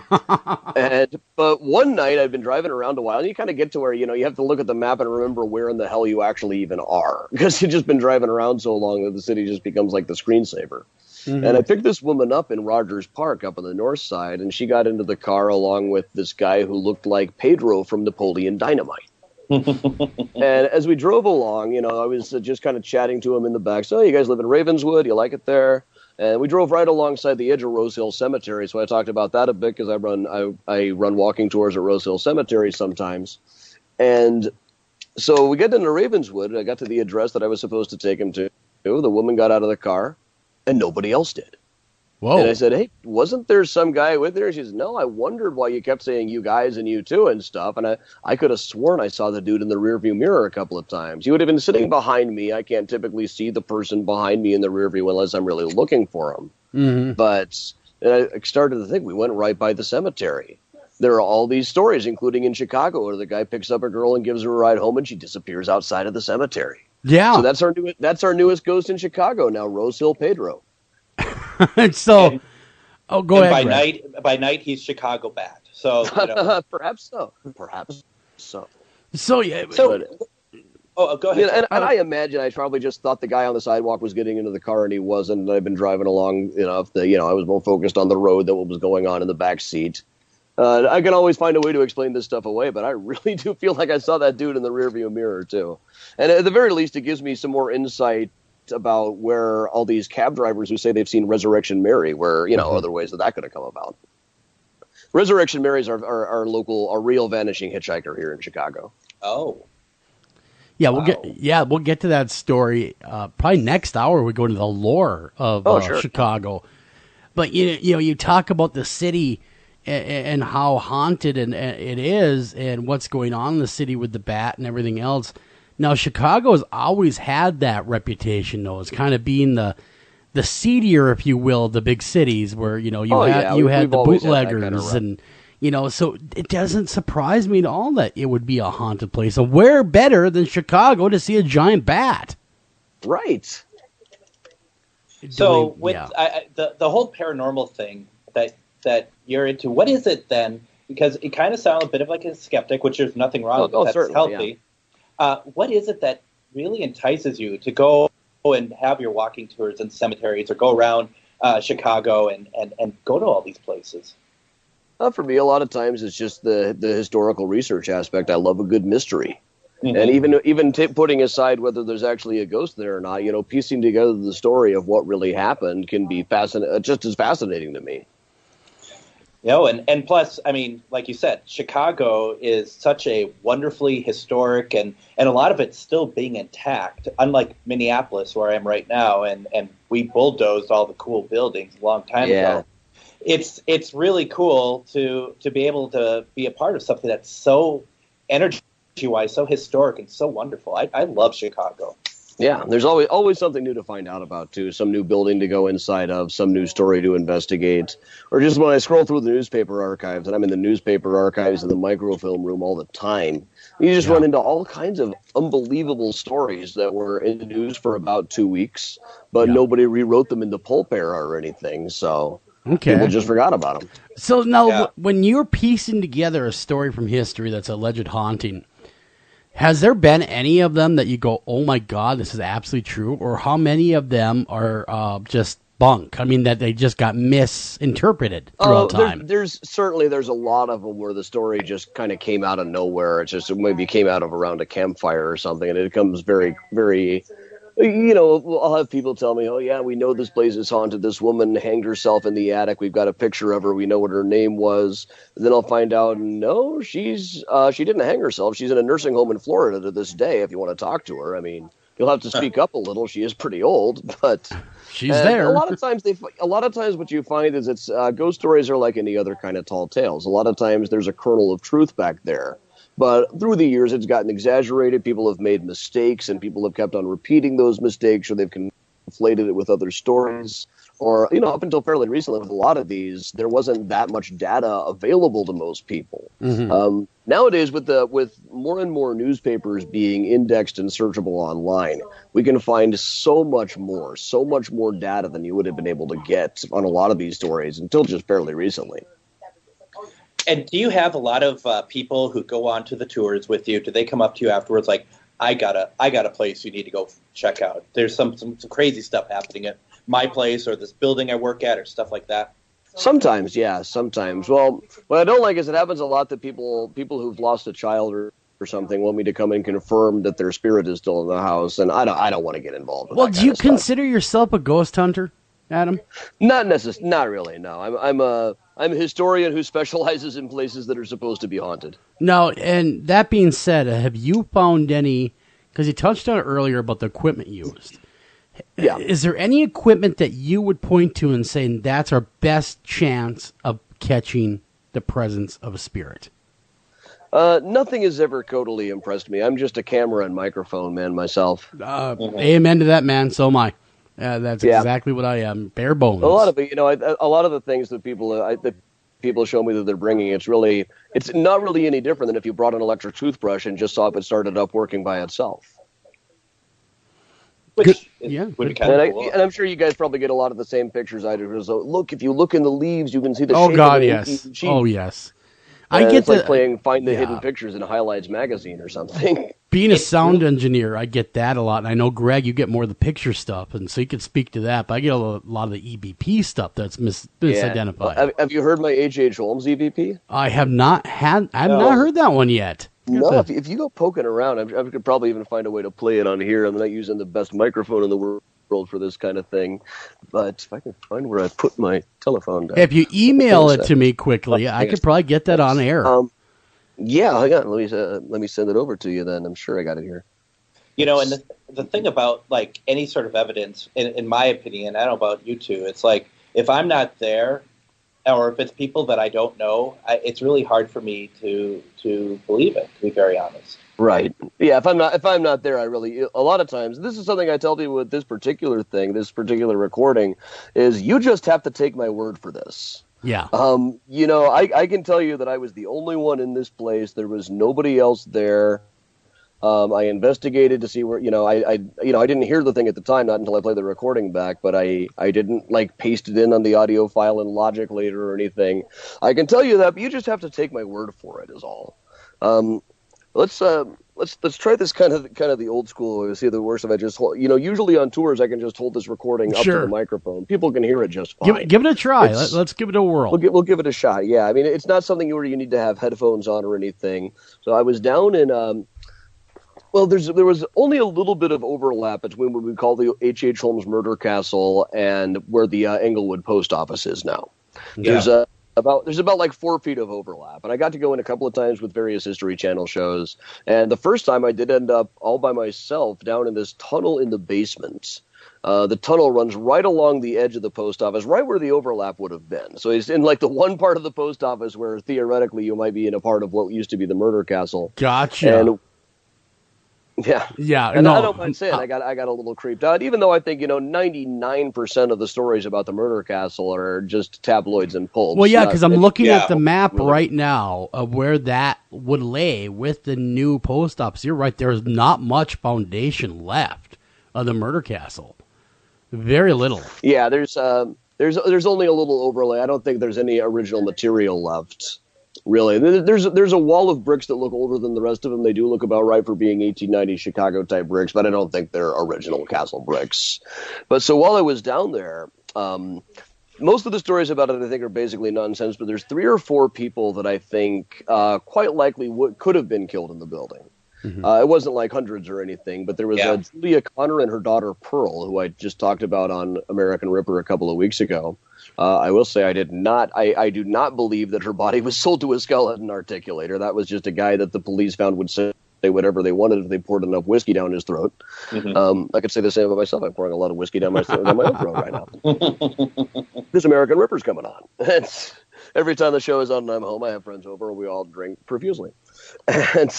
But one night I've been driving around a while, and you kind of get to where, you have to look at the map and remember where in the hell you actually even are. Because you've just been driving around so long that the city just becomes like the screensaver. Mm-hmm. And I picked this woman up in Rogers Park up on the north side, and she got into the car along with this guy who looked like Pedro from Napoleon Dynamite. And as we drove along, I was just kind of chatting to him in the back. So, you guys live in Ravenswood? You like it there? And we drove right alongside the edge of Rose Hill Cemetery. So I talked about that a bit because I run walking tours at Rose Hill Cemetery sometimes. And so we get into Ravenswood, and I got to the address that I was supposed to take him to. The woman got out of the car. And nobody else did. Whoa. And I said, hey, wasn't there some guy with her? She said, no, I wondered why you kept saying you guys and you too and stuff. And I could have sworn I saw the dude in the rearview mirror a couple of times. He would have been sitting behind me. I can't typically see the person behind me in the rearview unless I'm really looking for him. Mm-hmm. But I started to think we went right by the cemetery. There are all these stories, including in Chicago, where the guy picks up a girl and gives her a ride home and she disappears outside of the cemetery. Yeah. So that's our newest ghost in Chicago now, Rose Hill Pedro. So, go ahead. By night, he's Chicago bad. So perhaps so. So yeah. Go ahead. And I imagine I probably just thought the guy on the sidewalk was getting into the car, and he wasn't. And I've been driving along. I was more focused on the road than what was going on in the back seat. I can always find a way to explain this stuff away, but I really do feel like I saw that dude in the rearview mirror too. And at the very least, it gives me some more insight about where all these cab drivers who say they've seen Resurrection Mary, where, other ways that could have come about. Resurrection Mary's our real vanishing hitchhiker here in Chicago. Oh. Yeah, we'll get to that story. Probably next hour we go into the lore of Chicago. But you talk about the city and how haunted and it is, and what's going on in the city with the bat and everything else. Now, Chicago's always had that reputation, though, as kind of being the seedier, if you will, of the big cities, where you had the bootleggers, and so it doesn't surprise me at all that it would be a haunted place. So where better than Chicago to see a giant bat? Right. So the whole paranormal thing that you're into, what is it then? Because it kind of sounds a bit of like a skeptic, which there's nothing wrong with. That's healthy. Yeah. What is it that really entices you to go and have your walking tours in cemeteries or go around Chicago and go to all these places? For me, a lot of times it's just the historical research aspect. I love a good mystery. Mm-hmm. And even putting aside whether there's actually a ghost there or not, piecing together the story of what really happened can be just as fascinating to me. And plus, I mean, like you said, Chicago is such a wonderfully historic, and a lot of it's still being intact, unlike Minneapolis, where I am right now, and we bulldozed all the cool buildings a long time ago. It's really cool to be able to be a part of something that's so energy-wise, so historic, and so wonderful. I love Chicago. Yeah, there's always something new to find out about, too. Some new building to go inside of, some new story to investigate. Or just when I scroll through the newspaper archives, and I'm in the newspaper archives in the microfilm room all the time, you just run into all kinds of unbelievable stories that were in the news for about 2 weeks, but nobody rewrote them in the pulp era or anything, so people just forgot about them. So now, when you're piecing together a story from history that's alleged haunting, has there been any of them that you go, oh my God, this is absolutely true? Or how many of them are just bunk? I mean, that they just got misinterpreted throughout time. There's a lot of them where the story just kind of came out of nowhere. It's just maybe came out of around a campfire or something, and it becomes very, very... I'll have people tell me, oh, yeah, we know this place is haunted. This woman hanged herself in the attic. We've got a picture of her. We know what her name was. And then I'll find out, no, she didn't hang herself. She's in a nursing home in Florida to this day if you want to talk to her. I mean, you'll have to speak up a little. She is pretty old, but... She's there. A lot of times what you find is it's ghost stories are like any other kind of tall tales. A lot of times there's a kernel of truth back there. But through the years, it's gotten exaggerated. People have made mistakes, and people have kept on repeating those mistakes, or they've conflated it with other stories. Or, up until fairly recently, with a lot of these, there wasn't that much data available to most people. Mm-hmm. Nowadays, with more and more newspapers being indexed and searchable online, we can find so much more data than you would have been able to get on a lot of these stories until just fairly recently. And do you have a lot of people who go on to the tours with you? Do they come up to you afterwards like, I got a place you need to go check out? There's some crazy stuff happening at my place or this building I work at or stuff like that? Sometimes, yeah, sometimes. Well, what I don't like is it happens a lot that people who've lost a child or something want me to come and confirm that their spirit is still in the house, and I don't want to get involved with that do you consider yourself a ghost hunter, Adam? Not really, no. I'm a historian who specializes in places that are supposed to be haunted. No, and that being said, have you found any, because you touched on it earlier about the equipment used. Yeah. Is there any equipment that you would point to and say that's our best chance of catching the presence of a spirit? Nothing has ever totally impressed me. I'm just a camera and microphone man myself. Amen to that, man. So am I. That's exactly what I am. Bare bones. A lot of it, a lot of the things that people show me that they're bringing, it's not really any different than if you brought an electric toothbrush and just saw if it started up working by itself. Which would be kind of cool. And I'm sure you guys probably get a lot of the same pictures I do. So look, if you look in the leaves, you can see the shape of the sheet. Oh, yes. I get like playing Find the Hidden Pictures in Highlights magazine or something. Being a sound engineer, I get that a lot. And I know, Greg, you get more of the picture stuff, and so you can speak to that. But I get a lot of the EVP stuff that's misidentified. Well, have you heard my H.H. Holmes EVP? I have not heard that one yet. No, if you go poking around, I could probably even find a way to play it on here. I'm not using the best microphone in the world for this kind of thing, but if I can find where I put my telephone down. If you email it to me quickly, I could probably get that on air. Yeah, hang on. Let me send it over to you then. I'm sure I got it here. And the thing about like any sort of evidence, in my opinion, I don't know about you two, it's like if I'm not there, or if it's people that I don't know, it's really hard for me to believe it, to be very honest. Right. Yeah, if I'm not there, a lot of times, this is something I tell people with this particular recording, is you just have to take my word for this. Yeah. I can tell you that I was the only one in this place. There was nobody else there. I investigated to see where, I didn't hear the thing at the time, not until I played the recording back, but I didn't paste it in on the audio file in Logic later or anything. I can tell you that, but you just have to take my word for it is all. Let's try this kind of the old school way. See, the worst if I just hold, usually on tours I can just hold this recording up to the microphone. People can hear it just fine. Give it a try. Let's give it a whirl. We'll give it a shot. Yeah, I mean it's not something where you need to have headphones on or anything. So I was down in there was only a little bit of overlap between what we call the H.H. Holmes Murder Castle and where the Englewood Post Office is now. Yeah. there's about like 4 feet of overlap, and I got to go in a couple of times with various History Channel shows. And the first time I did end up all by myself down in this tunnel in the basement. The tunnel runs right along the edge of the post office, right where the overlap would have been. So it's in like the one part of the post office where theoretically you might be in a part of what used to be the murder castle. Gotcha. And yeah, and I don't mind saying I got a little creeped out, even though I think 99% of the stories about the murder castle are just tabloids and pulps. Well, yeah, because I'm looking at the map right now of where that would lay with the new post office. You're right. There's not much foundation left of the murder castle. Very little. Yeah, there's only a little overlay. I don't think there's any original material left. Really, there's a wall of bricks that look older than the rest of them. They do look about right for being 1890 Chicago type bricks, but I don't think they're original castle bricks. But so while I was down there, most of the stories about it I think are basically nonsense. But there's 3 or 4 people that I think quite likely could have been killed in the building. Mm-hmm. It wasn't like hundreds or anything, but there was Julia Connor and her daughter Pearl, who I just talked about on American Ripper a couple of weeks ago. I will say I do not believe that her body was sold to a skeleton articulator. That was just a guy that the police found would say whatever they wanted if they poured enough whiskey down his throat. Mm-hmm. I could say the same about myself. I'm pouring a lot of whiskey down my own throat right now. This American Ripper's coming on. Every time the show is on and I'm home, I have friends over and we all drink profusely. And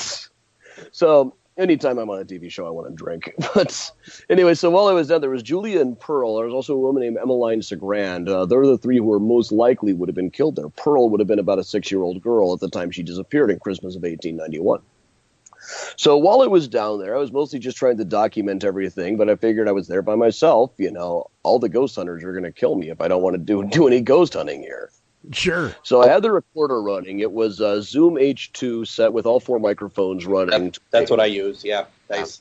so anytime I'm on a TV show, I want to drink. But anyway, so while I was down there was Julia and Pearl. There was also a woman named Emmeline Segrand. They're the 3 who were most likely would have been killed there. Pearl would have been about a 6-year-old girl at the time she disappeared in Christmas of 1891. So while I was down there, I was mostly just trying to document everything, but I figured I was there by myself. All the ghost hunters are going to kill me if I don't want to do any ghost hunting here. Sure. So I had the recorder running. It was a Zoom H2 set with all 4 microphones running. That's what I use. Yeah, nice.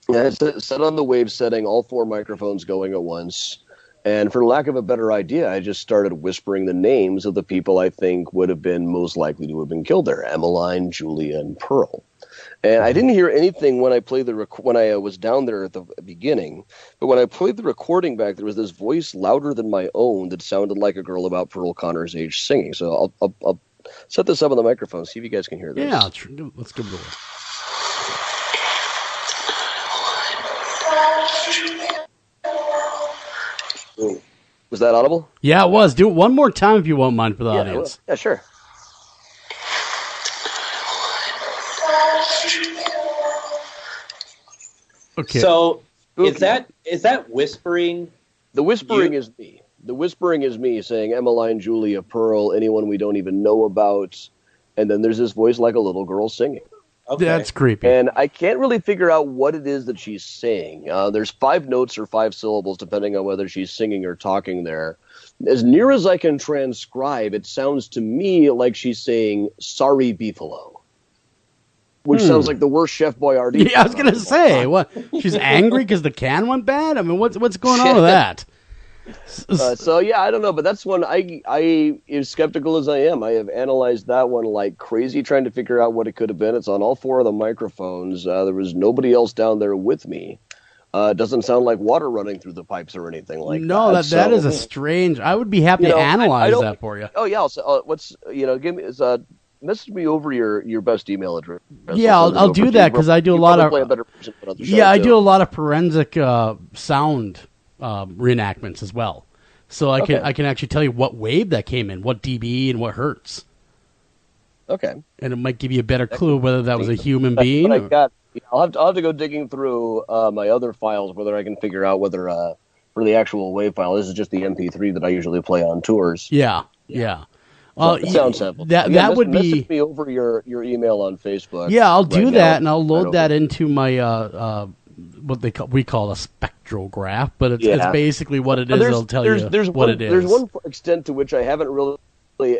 Yeah, it's set on the wave setting, all 4 microphones going at once. And for lack of a better idea, I just started whispering the names of the people I think would have been most likely to have been killed there: Emmeline, Julia, and Pearl. And I didn't hear anything when I played when I was down there at the beginning. But when I played the recording back, there was this voice louder than my own that sounded like a girl about Pearl Connor's age singing. So I'll set this up on the microphone, see if you guys can hear this. Yeah, let's give it away. Was that audible? Yeah, it was. Do it one more time if you won't mind for the audience. Yeah, sure. Okay. So is that whispering? The whispering is me. The whispering is me saying Emmeline, Julia, Pearl, anyone we don't even know about, and then there's this voice like a little girl singing. Okay. That's creepy. And I can't really figure out what it is that she's saying. There's 5 notes or 5 syllables depending on whether she's singing or talking there. As near as I can transcribe, it sounds to me like she's saying "Sorry, Beefalo," which sounds like the worst Chef Boyardee. Yeah, I was gonna say, what? She's angry because the can went bad. I mean, what's going on with that? So yeah, I don't know, but that's one I as skeptical as I am. I have analyzed that one like crazy, trying to figure out what it could have been. It's on all 4 of the microphones. There was nobody else down there with me. It doesn't sound like water running through the pipes or anything like that. No, that is a strange. I would be happy to analyze that for you. Oh yeah, give me message me over your best email address. Yeah, I'll do that because I do a lot of. I do a lot of forensic sound reenactments as well, so I can actually tell you what wave that came in, what dB, and what hertz. Okay, and it might give you a better clue whether that was a human being. I'll have to go digging through my other files whether I can figure out whether for the actual wave file. This is just the MP3 that I usually play on tours. Yeah. Well, it sounds simple. That would be. Message me over your email on Facebook. Yeah, I'll do that, and I'll load that into my what we call a spectrograph, but it's basically what it is. It'll tell you what it is. There's one extent to which I haven't really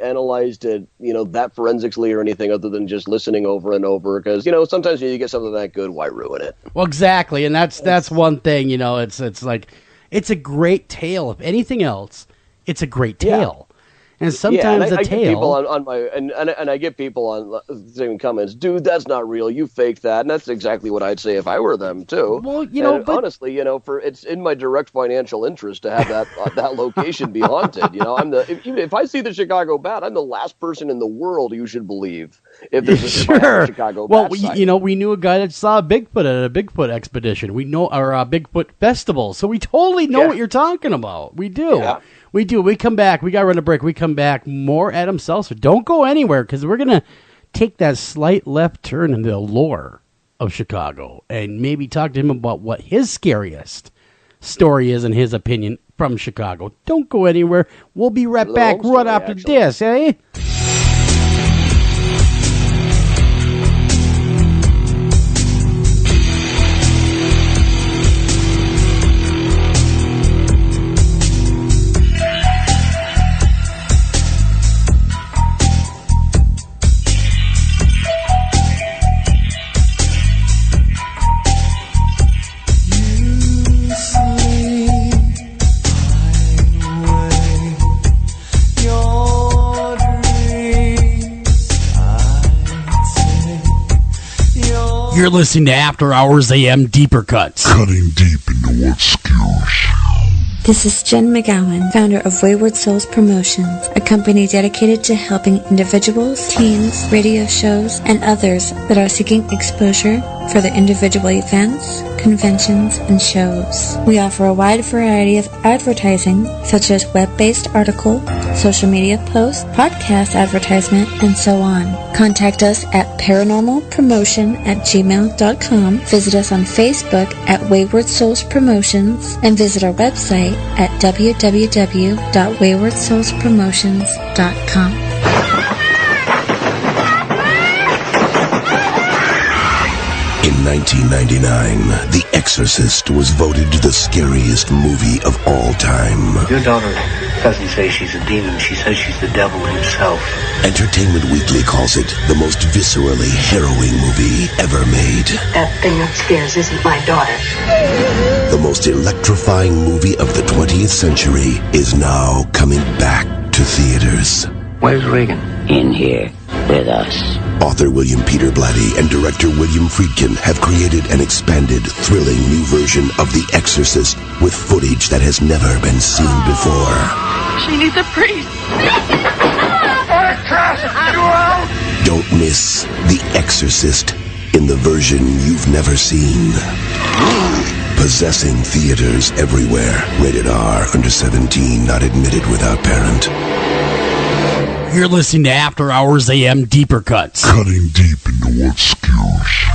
analyzed it, that forensically or anything other than just listening over and over, because sometimes you get something that good, why ruin it? Well, exactly, and that's one thing. It's like it's a great tale. If anything else, it's a great tale. And sometimes I a get people tail. on my and I get people on saying comments, dude, that's not real. You faked that, and that's exactly what I'd say if I were them too. Well, you know, and but honestly, for it's in my direct financial interest to have that location be haunted. I'm even if I see the Chicago Bat, I'm the last person in the world you should believe if there's a Chicago Bat. Well, we knew a guy that saw a Bigfoot at a Bigfoot expedition. We know our Bigfoot festival, so we totally know what you're talking about. We do. Yeah. We do. We come back. We got to run a break. We come back. More Adam Selzer. Don't go anywhere because we're going to take that slight left turn into the lore of Chicago and maybe talk to him about what his scariest story is in his opinion from Chicago. Don't go anywhere. We'll be right back right after this, eh? You're listening to After Hours AM Deeper Cuts. Cutting deep into what skews. This is Jen McGowan, founder of Wayward Souls Promotions, a company dedicated to helping individuals, teams, radio shows, and others that are seeking exposure for their individual events, conventions, and shows. We offer a wide variety of advertising, such as web-based article, social media posts, podcast advertisement, and so on. Contact us at paranormalpromotion@gmail.com, visit us on Facebook at Wayward Souls Promotions, and visit our website at www.waywardsoulspromotions.com. In 1999, The Exorcist was voted the scariest movie of all time. Your daughter doesn't say she's a demon. She says she's the devil himself. Entertainment Weekly calls it the most viscerally harrowing movie ever made. That thing upstairs isn't my daughter. The most electrifying movie of the 20th century is now coming back to theaters. Where's Reagan? In here with us. Author William Peter Blatty and director William Friedkin have created an expanded, thrilling new version of The Exorcist with footage that has never been seen before. She needs a priest. Don't miss The Exorcist in the version you've never seen. Possessing theaters everywhere. Rated R, under 17, not admitted without parent. You're listening to After Hours AM Deeper Cuts. Cutting deep into what skews.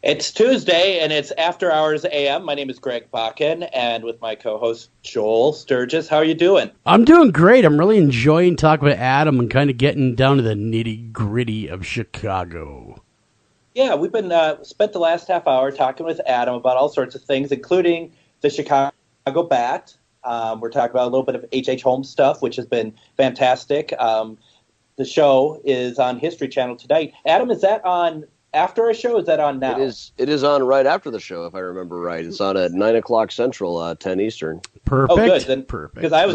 It's Tuesday, and it's After Hours AM. My name is Greg Bakken, and with my co-host Joel Sturgis. How are you doing? I'm doing great. I'm really enjoying talking with Adam and kind of getting down to the nitty-gritty of Chicago. Yeah, we've been spent the last half hour talking with Adam about all sorts of things, including the Chicago Bat. We're talking about a little bit of H.H. Holmes stuff, which has been fantastic. The show is on History Channel tonight. Adam, is that on after a show? Is that on now? It is on right after the show, if I remember right. It's on at 9:00 Central, 10 Eastern. Perfect. Oh, good. Then, perfect. Because I was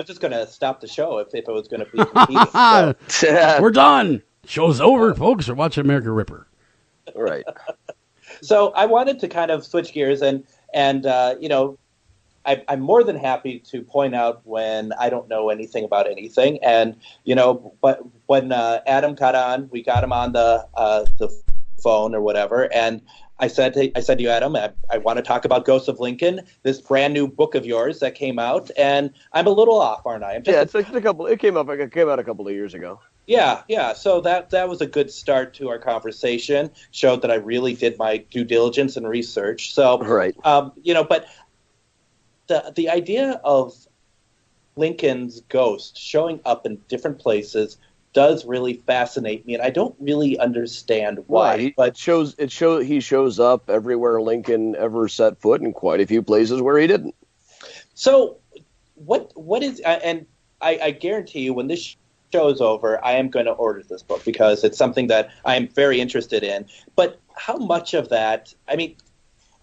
just gonna stop the show if it was gonna be competing. So. We're done. Show's over, folks. We're watching American Ripper. Right. So I wanted to kind of switch gears and I'm more than happy to point out when I don't know anything about anything. And, but when Adam got on, we got him on the phone or whatever. And I said to you, Adam, I want to talk about Ghosts of Lincoln, this brand new book of yours that came out. And I'm a little off, aren't I? It's like it came out a couple of years ago. Yeah. So that was a good start to our conversation. Showed that I really did my due diligence and research. So, right. But the idea of Lincoln's ghost showing up in different places does really fascinate me, and I don't really understand why. But he shows up everywhere Lincoln ever set foot, in quite a few places where he didn't. So, what is? And I guarantee you, when this show is over, I am going to order this book because it's something that I am very interested in. But how much of that? I mean,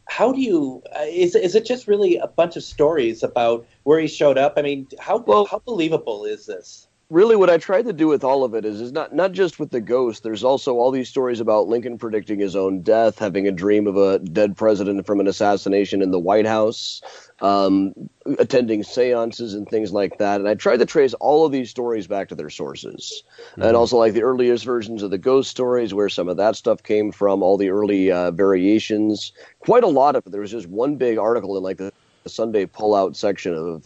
how do you? Is it just really a bunch of stories about where he showed up? I mean, how believable is this? Really, what I tried to do with all of it is not just with the ghost. There's also all these stories about Lincoln predicting his own death, having a dream of a dead president from an assassination in the White House, attending seances and things like that. And I tried to trace all of these stories back to their sources. And also like the earliest versions of the ghost stories, where some of that stuff came from, all the early variations. Quite a lot of it. There was just one big article in like the Sunday pullout section of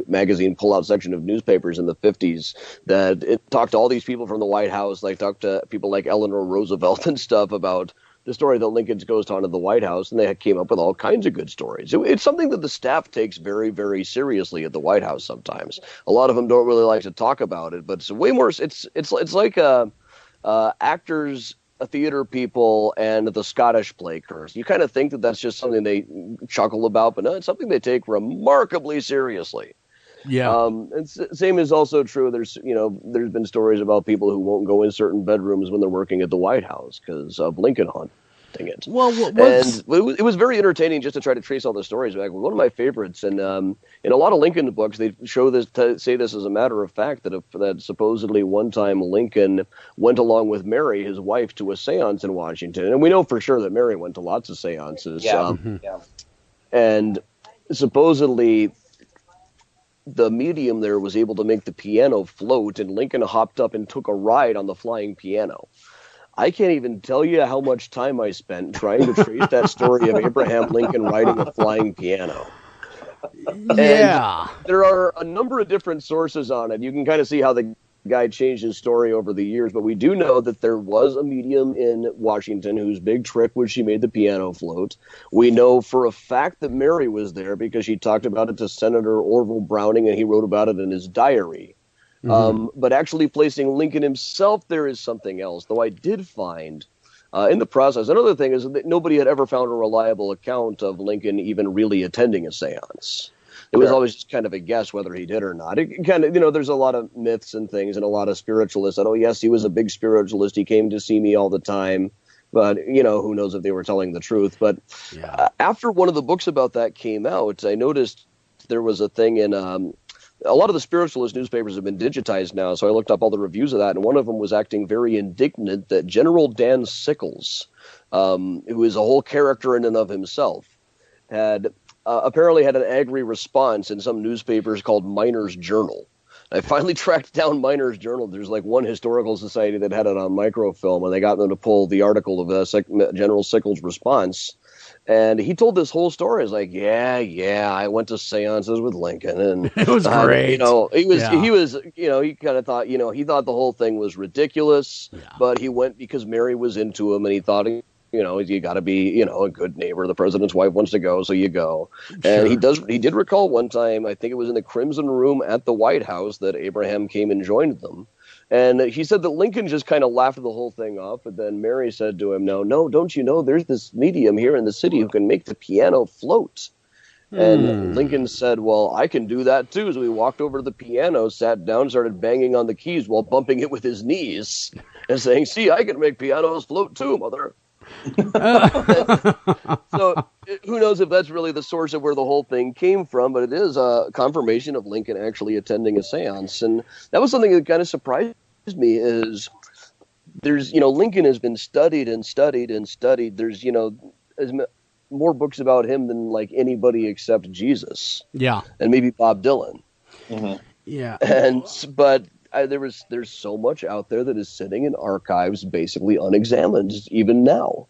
magazine pullout section of newspapers in the 50s that it talked to all these people from the White House, like talked to people like Eleanor Roosevelt and stuff about the story that Lincoln's ghost haunted the White House, and they came up with all kinds of good stories. It's something that the staff takes very, very seriously at the White House sometimes. A lot of them don't really like to talk about it, but it's way more. It's like actors, theater people, and the Scottish play curse. You kind of think that that's just something they chuckle about, but no, it's something they take remarkably seriously. Yeah. And same is also true. There's been stories about people who won't go in certain bedrooms when they're working at the White House because of Lincoln haunting it. Well, it was very entertaining just to try to trace all the stories back. One of my favorites, and in a lot of Lincoln books, they show this, say this as a matter of fact, that supposedly one time Lincoln went along with Mary, his wife, to a seance in Washington, and we know for sure that Mary went to lots of seances. And supposedly the medium there was able to make the piano float, and Lincoln hopped up and took a ride on the flying piano. I can't even tell you how much time I spent trying to trace that story of Abraham Lincoln riding a flying piano. Yeah. And there are a number of different sources on it. You can kind of see how the guy changed his story over the years, but we do know that there was a medium in Washington whose big trick was she made the piano float. We know for a fact that Mary was there because she talked about it to Senator Orville Browning, and he wrote about it in his diary. But actually placing Lincoln himself there is something else, though I did find in the process. Another thing is that nobody had ever found a reliable account of Lincoln even really attending a seance. It was always just kind of a guess whether he did or not. It kind of, there's a lot of myths and things and a lot of spiritualists that, oh, yes, he was a big spiritualist. He came to see me all the time. But, who knows if they were telling the truth. But after one of the books about that came out, I noticed there was a thing in a lot of the spiritualist newspapers have been digitized now, so I looked up all the reviews of that, and one of them was acting very indignant that General Dan Sickles, who is a whole character in and of himself, had apparently had an angry response in some newspapers called Miner's Journal. I finally tracked down Miner's Journal. There's like one historical society that had it on microfilm, and they got them to pull the article of General Sickles' response. And he told this whole story. He's like, yeah, I went to seances with Lincoln, and it was great. He kind of thought, he thought the whole thing was ridiculous, but he went because Mary was into him, and he thought, you got to be, a good neighbor. The president's wife wants to go, so you go. And he did recall one time, I think it was in the Crimson Room at the White House, that Abraham came and joined them. And he said that Lincoln just kind of laughed the whole thing off, but then Mary said to him, no, don't you know there's this medium here in the city who can make the piano float? And Lincoln said, well, I can do that too. So he walked over to the piano, sat down, started banging on the keys while bumping it with his knees and saying, see, I can make pianos float too, mother. So who knows if that's really the source of where the whole thing came from, but it is a confirmation of Lincoln actually attending a seance. And that was something that kind of surprised me is there's, Lincoln has been studied and studied and studied. There's, more books about him than like anybody except Jesus. Yeah. And maybe Bob Dylan. Yeah. But there's so much out there that is sitting in archives basically unexamined even now.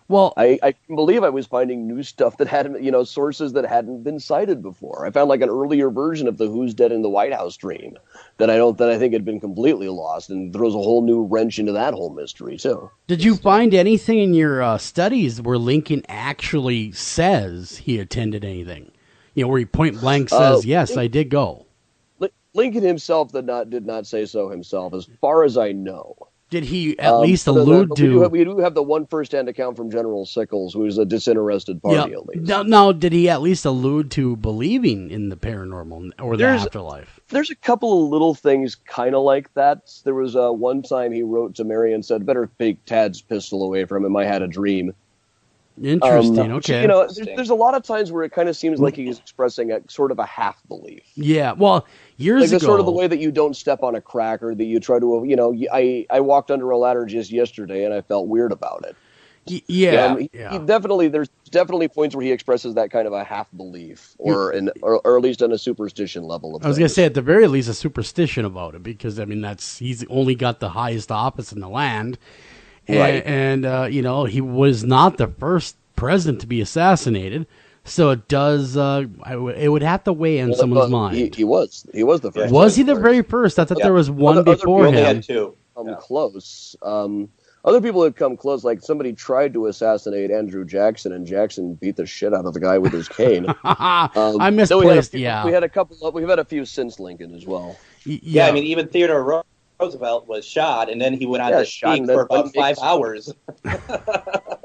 Well, I can believe I was finding new stuff that hadn't, sources that hadn't been cited before. I found like an earlier version of the Who's Dead in the White House dream that I think had been completely lost, and throws a whole new wrench into that whole mystery too. Did you find anything in your studies where Lincoln actually says he attended anything? Where he point blank says, yes, I did go. Lincoln himself did not say so himself, as far as I know. Did he at least allude to... We do have the one first-hand account from General Sickles, who is a disinterested party, at least. Now, did he at least allude to believing in the paranormal or the afterlife? There's a couple of little things kind of like that. There was one time he wrote to Mary and said, better take Tad's pistol away from him. I had a dream. Interesting, okay. You know, there's a lot of times where it kind of seems like he's expressing a sort of a half belief. Yeah, well, years ago, sort of the way that you don't step on a crack, or that you try to, you know, I walked under a ladder just yesterday and I felt weird about it. He definitely, there's definitely points where he expresses that kind of a half belief, or at least on a superstition level. I was going to say, at the very least, a superstition about it, because I mean he's only got the highest office in the land. And you know, he was not the first president to be assassinated, so it does. It would have to weigh in someone's mind. He was the first. Was he the very first? I thought there was one before him. Had two. Close. Other people have come close. Like somebody tried to assassinate Andrew Jackson, and Jackson beat the shit out of the guy with his cane. I misplaced. We had a couple. We've had a few since Lincoln as well. I mean, even Theodore Roosevelt was shot, and then he went on to speak for about 5 hours.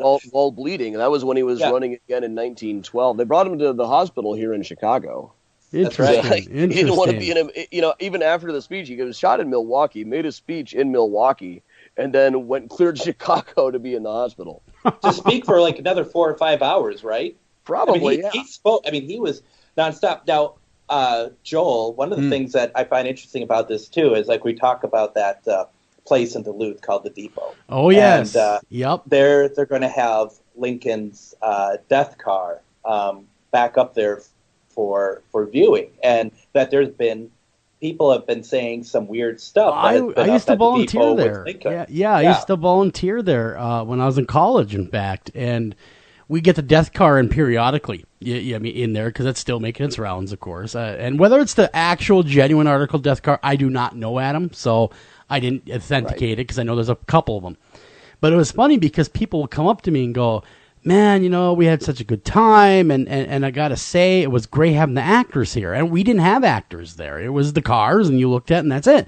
while bleeding. That was when he was running again in 1912. They brought him to the hospital here in Chicago. Interesting. Right. He didn't want to be in a, you know, even after the speech, he was shot in Milwaukee, made a speech in Milwaukee, and then went clear to Chicago to be in the hospital. To speak for like another 4 or 5 hours, right? Probably, He spoke. I mean, he was nonstop. Now, Joel, one of the things that I find interesting about this too is like we talk about that place in Duluth called the Depot. Oh yes, and, yep. They're going to have Lincoln's death car back up there for viewing, and that there's been people have been saying some weird stuff. I used to volunteer there. I used to volunteer there when I was in college, in fact, and we get the death car in periodically. I mean, in there, because it's still making its rounds, of course. And whether it's the actual genuine article death car, I do not know, Adam. So I didn't authenticate it because I know there's a couple of them. But it was funny because people would come up to me and go, "Man, you know, we had such a good time, and I gotta say, it was great having the actors here. And we didn't have actors there. It was the cars, and you looked at, and that's it."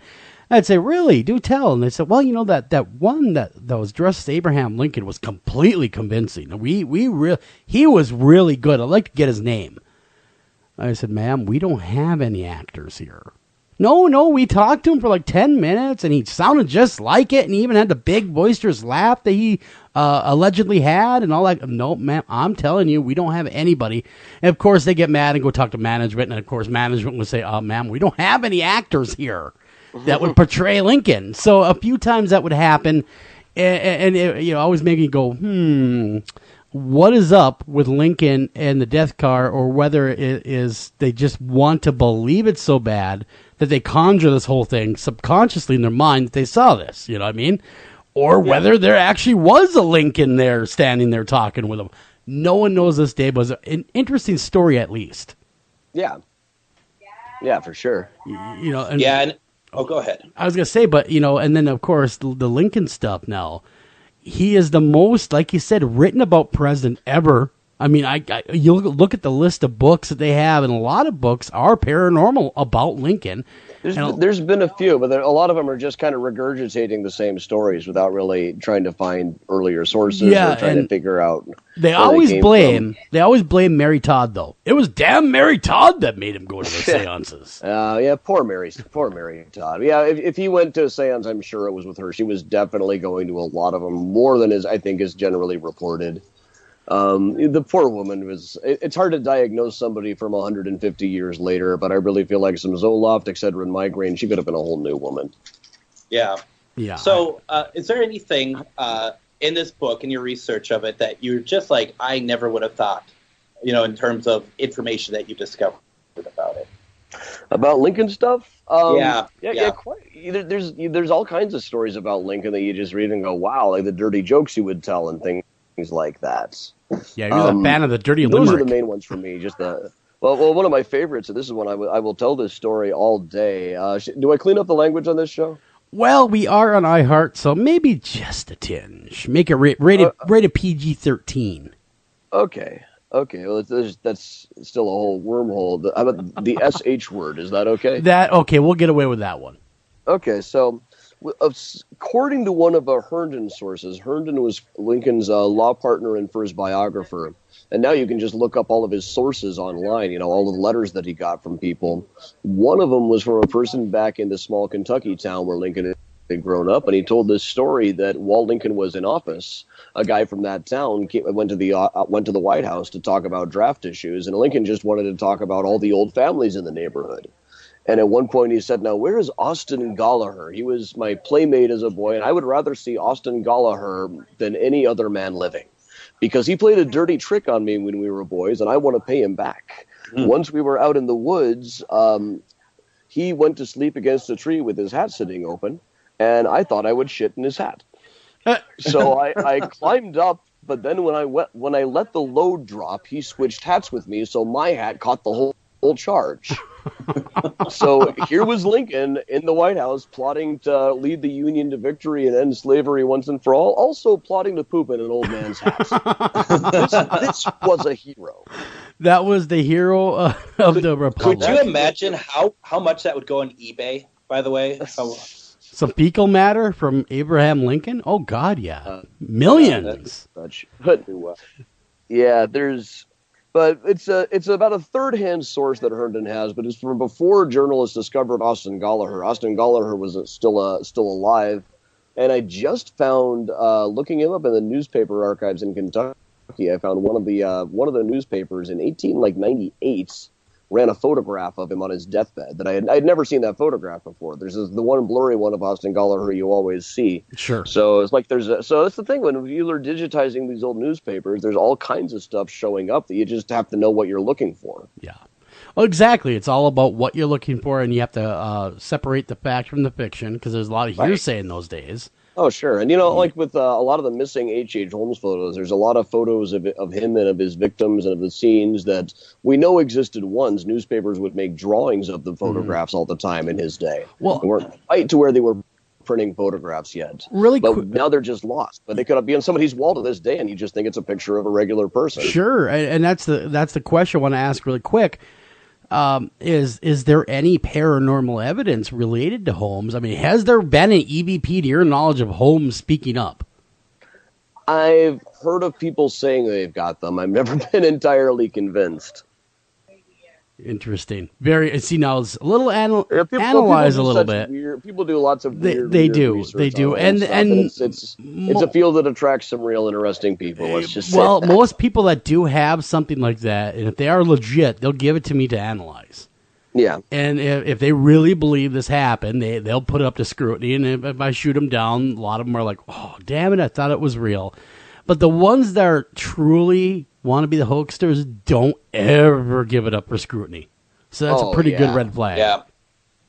I'd say, "Really? Do tell." And they said, "Well, you know, that one that was dressed as Abraham Lincoln was completely convincing. He was really good. I'd like to get his name." I said, "Ma'am, we don't have any actors here." No, we talked to him for like 10 minutes, and he sounded just like it, and he even had the big boisterous laugh that he allegedly had, and all that. No, ma'am, I'm telling you, we don't have anybody. And of course, they get mad and go talk to management, and of course, management would say, "Ma'am, we don't have any actors here that would portray Lincoln." So a few times that would happen, and it, always make me go, what is up with Lincoln and the death car, or whether it is they just want to believe it so bad that they conjure this whole thing subconsciously in their mind that they saw this, you know what I mean? Or whether there actually was a Lincoln there standing there talking with them. No one knows this day, but it's an interesting story at least. Yeah, for sure. Oh, go ahead. I was going to say, but, and then, of course, the Lincoln stuff now. He is the most, like you said, written about president ever. I mean, you look at the list of books that they have, and a lot of books are paranormal about Lincoln. There's been a few, but a lot of them are just kind of regurgitating the same stories without really trying to find earlier sources or trying to figure out. They always blame Mary Todd, though. It was damn Mary Todd that made him go to the seances. Poor Mary Todd. Yeah, if he went to a seance, I'm sure it was with her. She was definitely going to a lot of them, more than I think is generally reported. The poor woman it's hard to diagnose somebody from 150 years later, but I really feel like some Zoloft, Excedrin, migraine, she could have been a whole new woman. Yeah. So, is there anything in this book, in your research of it, that you're just like, I never would have thought, in terms of information that you discovered about it? About Lincoln stuff? Yeah. Quite. There's all kinds of stories about Lincoln that you just read and go, wow, like the dirty jokes he would tell and things like that. Yeah, he was a fan of the dirty limerick. Those are the main ones for me. Just well, one of my favorites, and this is one I will tell this story all day. Do I clean up the language on this show? Well, we are on iHeart, so maybe just a tinge. Make it rated PG-13. Okay. Okay, well, that's still a whole wormhole. How about the SH word? Is that okay? Okay, we'll get away with that one. Okay, so according to one of Herndon's sources, Herndon was Lincoln's law partner and first biographer. And now you can just look up all of his sources online, all of the letters that he got from people. One of them was from a person back in the small Kentucky town where Lincoln had grown up, and he told this story that while Lincoln was in office, a guy from that town went to the White House to talk about draft issues, and Lincoln just wanted to talk about all the old families in the neighborhood. And at one point he said, "Now, where is Austin Gallagher? He was my playmate as a boy, and I would rather see Austin Gallagher than any other man living, because he played a dirty trick on me when we were boys, and I want to pay him back." Once we were out in the woods, he went to sleep against a tree with his hat sitting open, and I thought I would shit in his hat. So I climbed up, but then when I let the load drop, he switched hats with me, so my hat caught the whole charge. So here was Lincoln in the White House plotting to lead the Union to victory and end slavery once and for all, also plotting to poop in an old man's hat. This was a hero. That was the hero of the Republic. Could you imagine how much that would go on eBay, by the way? Some fecal matter from Abraham Lincoln? Oh, God, yeah. Millions. Yeah, but it's about a third-hand source that Herndon has, but it's from before journalists discovered Austin Gallagher. Austin Gallagher was still alive, and I just found, looking him up in the newspaper archives in Kentucky, I found one of the newspapers in 1898 ran a photograph of him on his deathbed that I'd never seen that photograph before. There's the one blurry one of Austin Gallagher you always see. Sure. So it's like so that's the thing, when you are digitizing these old newspapers, there's all kinds of stuff showing up that you just have to know what you're looking for. Yeah. Well, exactly. It's all about what you're looking for, and you have to separate the fact from the fiction, because there's a lot of hearsay in those days. Oh, sure. And, like with a lot of the missing H.H. Holmes photos, there's a lot of photos of him and of his victims and of the scenes that we know existed once. Newspapers would make drawings of the photographs all the time in his day. Well, they weren't quite to where they were printing photographs yet. But now they're just lost. But they could be on somebody's wall to this day, and you just think it's a picture of a regular person. Sure. And that's the question I want to ask really quick. Is there any paranormal evidence related to Holmes? I mean, has there been an EVP, to your knowledge, of Holmes speaking up? I've heard of people saying they've got them. I've never been entirely convinced. Interesting. Very. See, now it's a little analyze a little bit. People do lots of weird. They do. And it's a field that attracts some real interesting people. Let's just say that. Most people that do have something like that, and if they are legit, they'll give it to me to analyze. Yeah. And if they really believe this happened, they'll put it up to scrutiny. And if I shoot them down, a lot of them are like, "Oh, damn it, I thought it was real." But the ones that are truly want to be the hoaxsters don't ever give it up for scrutiny. So that's a pretty good red flag. Yeah.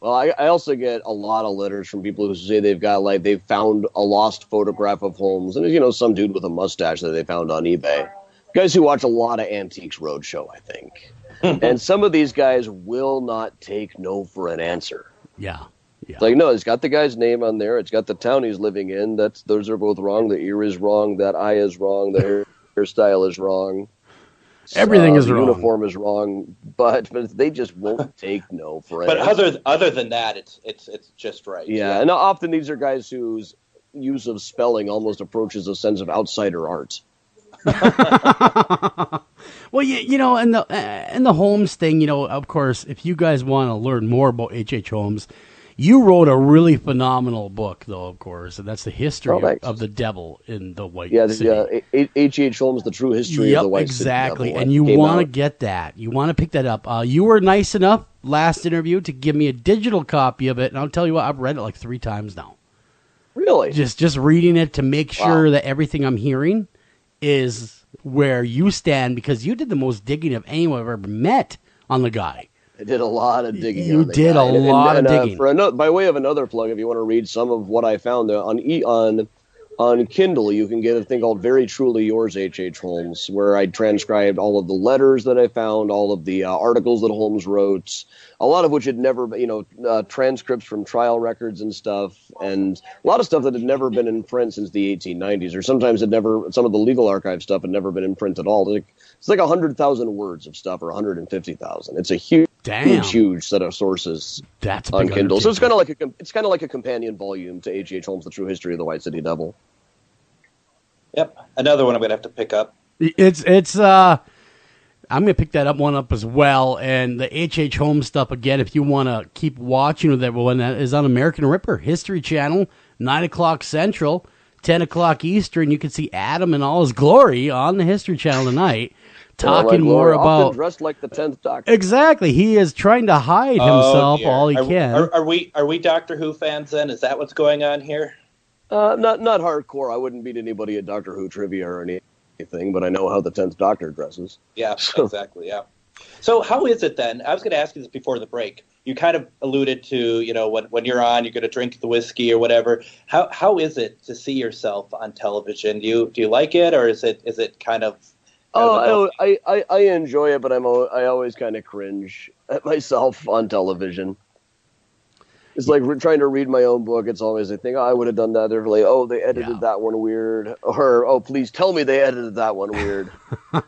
Well, I also get a lot of letters from people who say they've found a lost photograph of Holmes, and some dude with a mustache that they found on eBay. Guys who watch a lot of Antiques Roadshow, I think. And some of these guys will not take no for an answer. Yeah. It's like, no, it's got the guy's name on there. It's got the town he's living in. Those are both wrong. The ear is wrong. That eye is wrong. The hairstyle is wrong. Everything is wrong. The uniform is wrong. But they just won't take no for it. But other than that, it's just right. Yeah, and often these are guys whose use of spelling almost approaches a sense of outsider art. Well, and the Holmes thing, of course, if you guys want to learn more about H.H. Holmes, you wrote a really phenomenal book, though, of course, and that's the history of the devil in the White City. Yeah, H.H. Holmes, The True History of the White City. Exactly, and you want to get that. You want to pick that up. You were nice enough last interview to give me a digital copy of it, and I'll tell you what, I've read it like 3 times now. Really? Just reading it to make sure that everything I'm hearing is where you stand, because you did the most digging of anyone I've ever met on the guy. I did a lot of digging. You did a lot of digging. By way of another plug, if you want to read some of what I found on On Kindle, you can get a thing called Very Truly Yours, H.H. Holmes, where I transcribed all of the letters that I found, all of the articles that Holmes wrote, a lot of which had never, transcripts from trial records and stuff, and a lot of stuff that had never been in print since the 1890s, or sometimes some of the legal archive stuff had never been in print at all. It's like 100,000 words of stuff, or 150,000. It's a huge set of sources. That's on Kindle. So it's kind of like a companion volume to H.H. Holmes' The True History of the White City Devil. Yep, another one I'm gonna have to pick up. I'm going to pick that one up as well. And the H.H. Holmes stuff, again, if you want to keep watching that one, that is on American Ripper, History Channel, 9 o'clock Central, 10 o'clock Eastern. You can see Adam in all his glory on the History Channel tonight, talking more about... Often dressed like the 10th Doctor. Exactly. He is trying to hide himself all he can. Are we Doctor Who fans then? Is that what's going on here? Not hardcore. I wouldn't beat anybody at Doctor Who trivia or anything, but I know how the 10th Doctor dresses. Yeah, exactly, yeah. So how is it then? I was going to ask you this before the break. You kind of alluded to, when you're on, you're going to drink the whiskey or whatever. How is it to see yourself on television? Do you like it, or is it kind of... I enjoy it, but I always kind of cringe at myself on television. It's like trying to read my own book. It's always I think, I would have done that differently. Oh, they edited that one weird. Or, oh, please tell me they edited that one weird.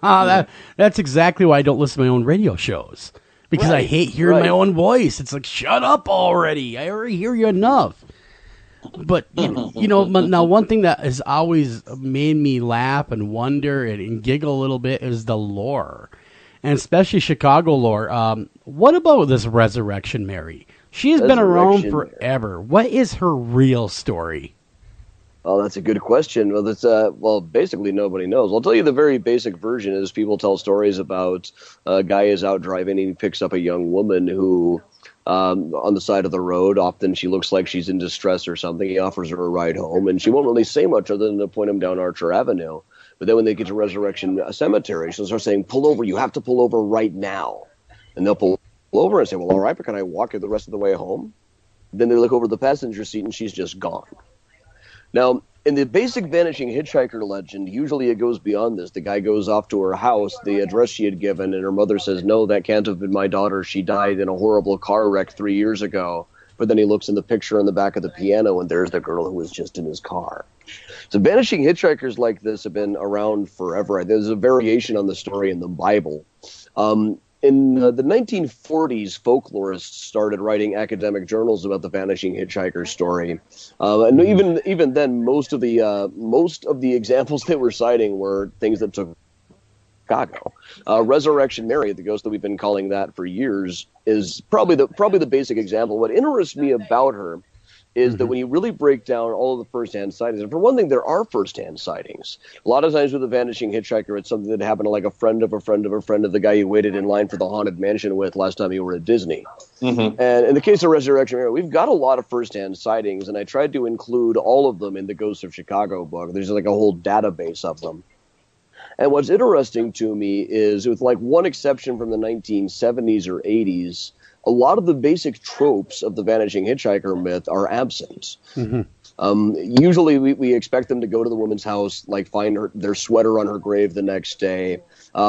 That's exactly why I don't listen to my own radio shows. Because I hate hearing my own voice. It's like, shut up already. I already hear you enough. But, now one thing that has always made me laugh and wonder and giggle a little bit is the lore. And especially Chicago lore. What about this Resurrection Mary? She's been around forever. What is her real story? Oh, that's a good question. Well, that's basically nobody knows. I'll tell you the very basic version is people tell stories about a guy is out driving and he picks up a young woman who, on the side of the road, often she looks like she's in distress or something. He offers her a ride home, and she won't really say much other than to point him down Archer Avenue. But then when they get to Resurrection Cemetery, she'll start saying, pull over, you have to pull over right now. And they'll pull over and say, well, all right, but can I walk you the rest of the way home? Then they look over the passenger seat and she's just gone. Now, in the basic vanishing hitchhiker legend, usually it goes beyond this. The guy goes off to her house, the address she had given, and her mother says, no, that can't have been my daughter. She died in a horrible car wreck 3 years ago. But then he looks in the picture on the back of the piano, and there's the girl who was just in his car. So vanishing hitchhikers like this have been around forever. There's a variation on the story in the Bible. In the 1940s, folklorists started writing academic journals about the vanishing hitchhiker story, and even then, most of the examples they were citing were things that took Chicago. Resurrection Mary, the ghost that we've been calling that for years, is probably the basic example. What interests me about her is that when you really break down all of the first-hand sightings, and for one thing, there are first-hand sightings. A lot of times with a vanishing hitchhiker, it's something that happened to like a friend of a friend of a friend of the guy you waited in line for the Haunted Mansion with last time you were at Disney. Mm-hmm. And in the case of Resurrection Mary, we've got a lot of first-hand sightings, and I tried to include all of them in the Ghosts of Chicago book. There's like a whole database of them. And what's interesting to me is, with like one exception from the 1970s or 80s, a lot of the basic tropes of the vanishing hitchhiker myth are absent. Mm-hmm. Usually we expect them to go to the woman's house, like find their sweater on her grave the next day,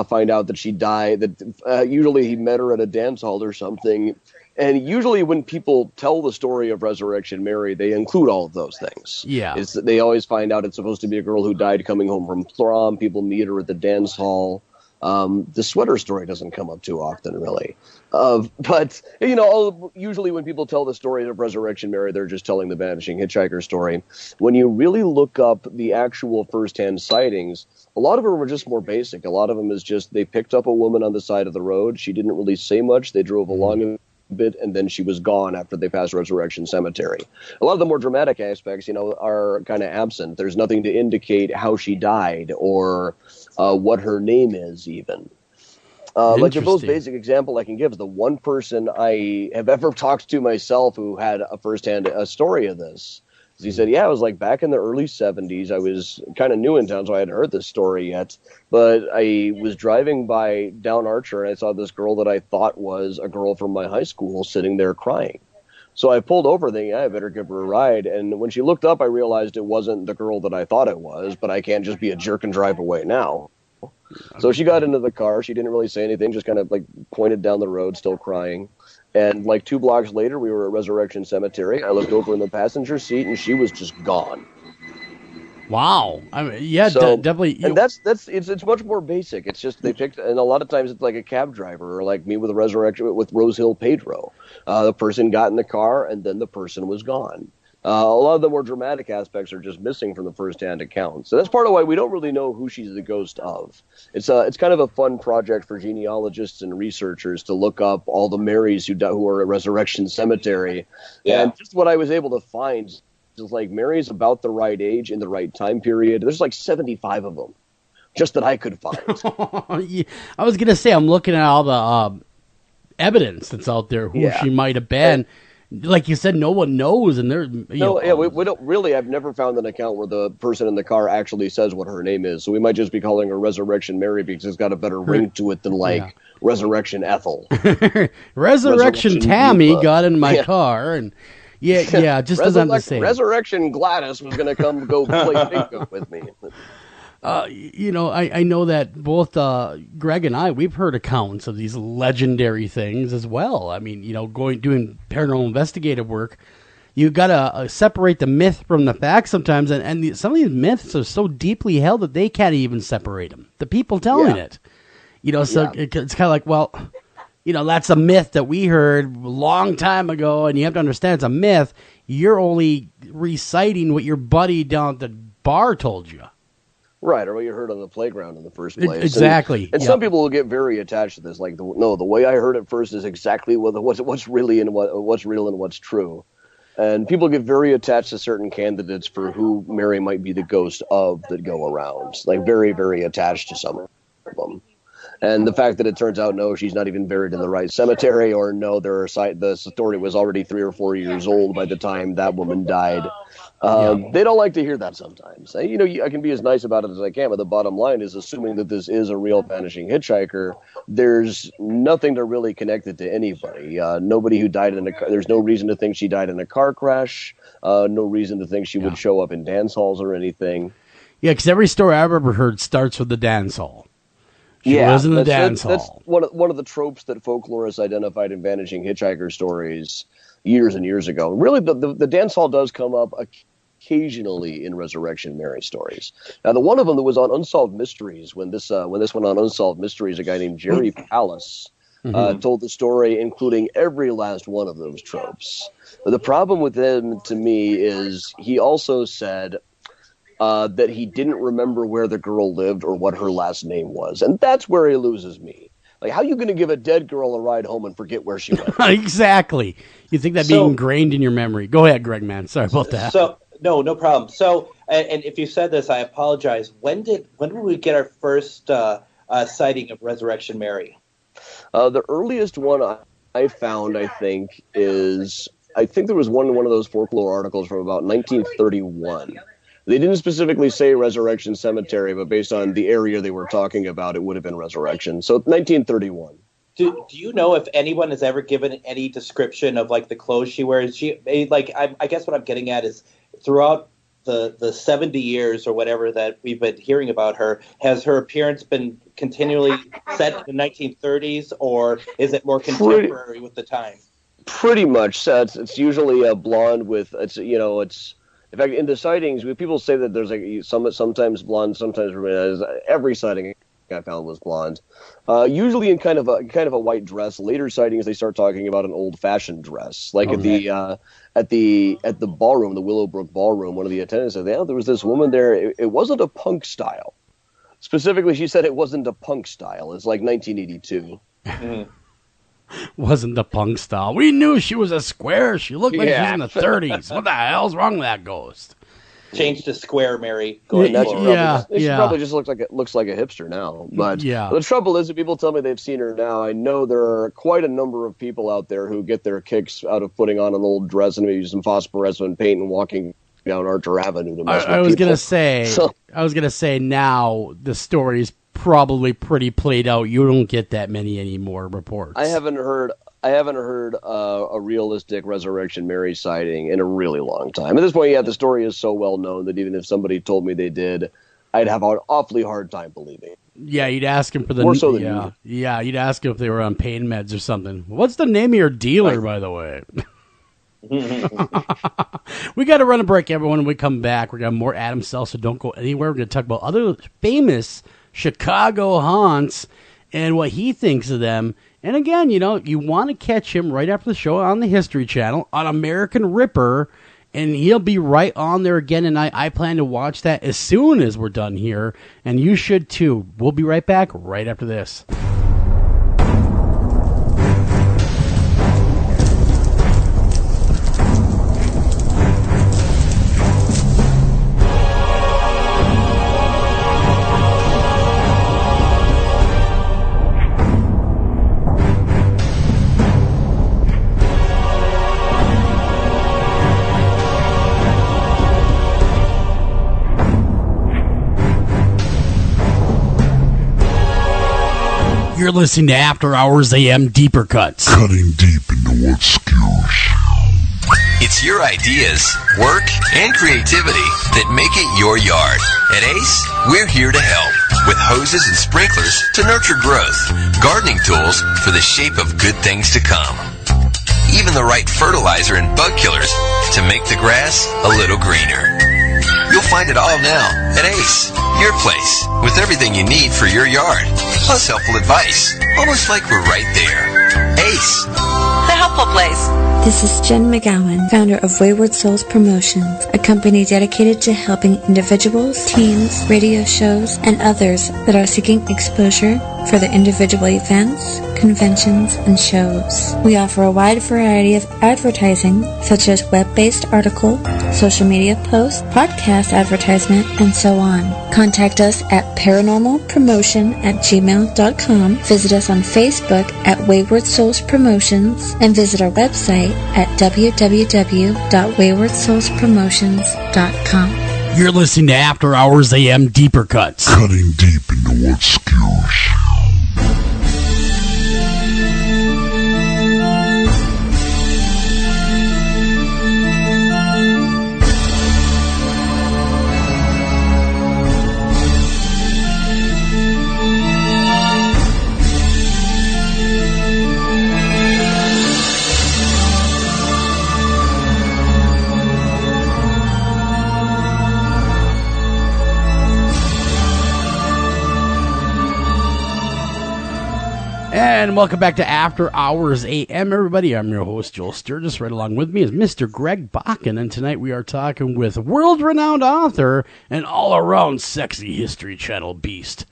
find out that she died, that usually he met her at a dance hall or something. And usually when people tell the story of Resurrection Mary, they include all of those things. Yeah. They always find out it's supposed to be a girl who died coming home from prom. People meet her at the dance hall. The sweater story doesn't come up too often, really. But, usually when people tell the story of Resurrection Mary, they're just telling the vanishing hitchhiker story. When you really look up the actual first-hand sightings, a lot of them were just more basic. A lot of them is just they picked up a woman on the side of the road. She didn't really say much. They drove along a bit, and then she was gone after they passed Resurrection Cemetery. A lot of the more dramatic aspects, are kind of absent. There's nothing to indicate how she died or what her name is, even. Like the most basic example I can give is the one person I have ever talked to myself who had a firsthand story of this. He said, yeah, it was like back in the early 70s. I was kind of new in town, so I hadn't heard this story yet. But I was driving by down Archer, and I saw this girl that I thought was a girl from my high school sitting there crying. So I pulled over thinking, I better give her a ride. And when she looked up, I realized it wasn't the girl that I thought it was, but I can't just be a jerk and drive away now. So she got into the car. She didn't really say anything, just kind of like pointed down the road, still crying. And like 2 blocks later, we were at Resurrection Cemetery. I looked over in the passenger seat, and she was just gone. Wow. I mean, yeah, So, definitely. And it's much more basic. It's just they picked, and a lot of times it's like a cab driver, or like me with with Rose Hill Pedro. The person got in the car, and then the person was gone. A lot of the more dramatic aspects are just missing from the first-hand account. So that's part of why we don't really know who she's the ghost of. It's kind of a fun project for genealogists and researchers to look up all the Marys who are at Resurrection Cemetery. Yeah. And just what I was able to find is like Mary's about the right age in the right time period. There's like 75 of them, just that I could find. I was going to say, I'm looking at all the evidence that's out there who she might have been. Like you said, no one knows, and we don't really. I've never found an account where the person in the car actually says what her name is. So we might just be calling her Resurrection Mary because it's got a better ring to it than Resurrection Ethel. Resurrection Tammy got in my car, and just doesn't have the same. Resurrection Gladys was going to come go play bingo with me. I know that both Greg and I, we've heard accounts of these legendary things as well. I mean, doing paranormal investigative work, you got to separate the myth from the facts sometimes, and some of these myths are so deeply held that they can't even separate them. The people telling it, it's kind of like, well, that's a myth that we heard a long time ago, and you have to understand it's a myth. You're only reciting what your buddy down at the bar told you. Right, or what you heard on the playground in the first place. Exactly. And some people will get very attached to this. Like, the way I heard it first is exactly what's really and what's real and what's true. And people get very attached to certain candidates for who Mary might be the ghost of that go around. Like, very, very attached to some of them. And the fact that it turns out, no, she's not even buried in the right cemetery, or no, the story was already 3 or 4 years old by the time that woman died. They don't like to hear that sometimes. I can be as nice about it as I can, but the bottom line is, assuming that this is a real vanishing hitchhiker, there's nothing to really connect it to anybody. Nobody who died in a car, there's no reason to think she died in a car crash, no reason to think she would show up in dance halls or anything. Yeah, because every story I've ever heard starts with the dance hall. She was in the dance hall. That's one of the tropes that folklorists identified in vanishing hitchhiker stories years and years ago. Really, the dance hall does come up occasionally in Resurrection Mary stories. Now, the one of them that was on Unsolved Mysteries, when this went on Unsolved Mysteries, a guy named Jerry Palace told the story, including every last one of those tropes. But the problem with him, to me, is he also said that he didn't remember where the girl lived or what her last name was. And that's where he loses me. Like, how are you going to give a dead girl a ride home and forget where she went? Exactly. You think that'd be ingrained in your memory. Go ahead, Greg, man. Sorry about that. So, no problem. So, and if you said this, I apologize. When did we get our first sighting of Resurrection Mary? The earliest one I found, I think there was one of those folklore articles from about 1931. They didn't specifically say Resurrection Cemetery, but based on the area they were talking about, it would have been Resurrection. So 1931. Do you know if anyone has ever given any description of like the clothes she wears? I guess what I'm getting at is, throughout the 70 years or whatever that we've been hearing about her, has her appearance been continually set in the 1930s, or is it more contemporary with the time? Pretty much. It's usually a blonde with in fact, in the sightings, people say that there's like sometimes blonde, sometimes brunette. Every sighting I found was blonde. Usually in kind of a white dress. Later sightings, they start talking about an old-fashioned dress, like at the ballroom, the Willowbrook Ballroom. One of the attendants said, there was this woman there. It wasn't a punk style. Specifically, she said it wasn't a punk style. It's like 1982. Mm-hmm. Wasn't the punk style. We knew she was a square. She looked like she was in the 30s. What the hell's wrong with that ghost? Changed to Square Mary. She probably just looks like a hipster now. But the trouble is, if people tell me they've seen her now, I know there are quite a number of people out there who get their kicks out of putting on an old dress and maybe some phosphorescent paint and walking down Archer Avenue to mess with I was gonna say now the story's probably pretty played out. You don't get that many anymore reports. I haven't heard I haven't heard a realistic Resurrection Mary sighting in a really long time. At this point, the story is so well known that even if somebody told me they did, I'd have an awfully hard time believing. Yeah, you'd ask him for the More so than you. Yeah, you'd ask him if they were on pain meds or something. What's the name of your dealer, by the way? We got to run a break, everyone. When we come back, we're going to have more Adam Selzer. Don't go anywhere. We're going to talk about other famous Chicago haunts and what he thinks of them. And again, you want to catch him right after the show on the History Channel on American Ripper, and he'll be right on there again. And I plan to watch that as soon as we're done here, and you should too. We'll be right back right after this. You're listening to After Hours AM Deeper Cuts. Cutting deep into what skews. It's your ideas, work, and creativity that make it your yard. At Ace, we're here to help with hoses and sprinklers to nurture growth, gardening tools for the shape of good things to come, even the right fertilizer and bug killers to make the grass a little greener. You'll find it all now at Ace, your place, with everything you need for your yard, plus helpful advice, almost like we're right there. Ace, The helpful place. This is Jen McGowan, founder of Wayward Souls Promotions, a company dedicated to helping individuals, teams, radio shows, and others that are seeking exposure for their individual events, conventions, and shows. We offer a wide variety of advertising, such as web-based article, social media posts, podcast advertisement, and so on. Contact us at paranormalpromotion@gmail.com, visit us on Facebook at Wayward Souls Promotions, and visit our website at www.waywardsoulspromotions.com. You're listening to After Hours AM Deeper Cuts. Cutting deep into what skews. And welcome back to After Hours AM, everybody. I'm your host, Joel Sturgis. Right along with me is Mr. Greg Bakken, and tonight we are talking with world-renowned author and all-around sexy History Channel beast,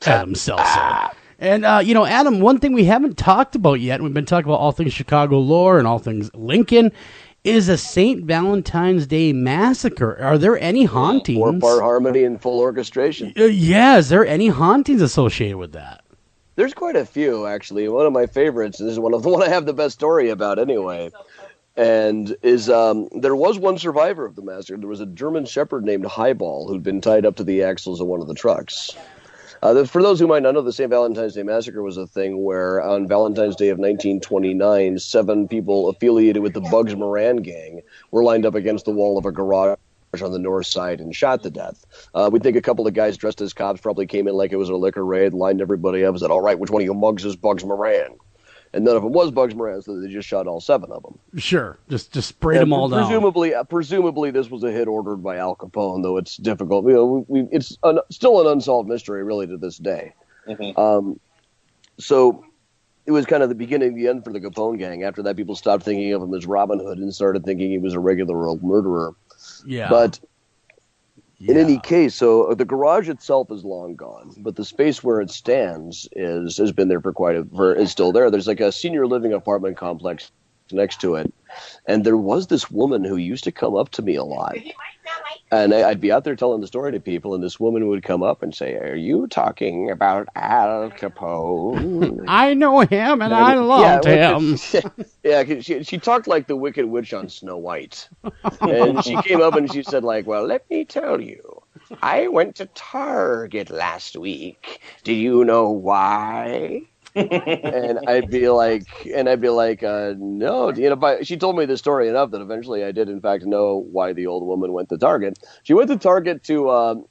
Adam Selzer. And, Adam, one thing we haven't talked about yet, and we've been talking about all things Chicago lore and all things Lincoln, is a St. Valentine's Day massacre. Are there any hauntings? Four-part harmony and full orchestration. Yeah, is there any hauntings associated with that? There's quite a few, actually. One of my favorites, and this is the one I have the best story about anyway, and is there was one survivor of the massacre. There was a German Shepherd named Highball who'd been tied up to the axles of one of the trucks. For those who might not know, the St. Valentine's Day Massacre was a thing where on Valentine's Day of 1929, 7 people affiliated with the Bugs Moran gang were lined up against the wall of a garage on the north side and shot to death. We think a couple of guys dressed as cops probably came in like it was a liquor raid, lined everybody up, and said, all right, which one of you mugs is Bugs Moran? And none of them was Bugs Moran, so they just shot all 7 of them. Sure, just sprayed them all down. Presumably this was a hit ordered by Al Capone, though it's difficult. It's still an unsolved mystery, really, to this day. Mm-hmm. So it was kind of the beginning, the end for the Capone gang. After that, people stopped thinking of him as Robin Hood and started thinking he was a regular old murderer. Yeah. But in any case, so the garage itself is long gone, but the space where it stands has been there is still there. There's like a senior living apartment complex next to it, and there was this woman who used to come up to me a lot. And I'd be out there telling the story to people, and this woman would come up and say, "Are you talking about Al Capone?" I know him, and I loved him. Yeah, she talked like the Wicked Witch on Snow White. And she came up and she said, like, well, let me tell you, I went to Target last week. Do you know why? And I'd be like, no, but she told me the story enough that eventually I did in fact know why the old woman went to Target. She went to Target to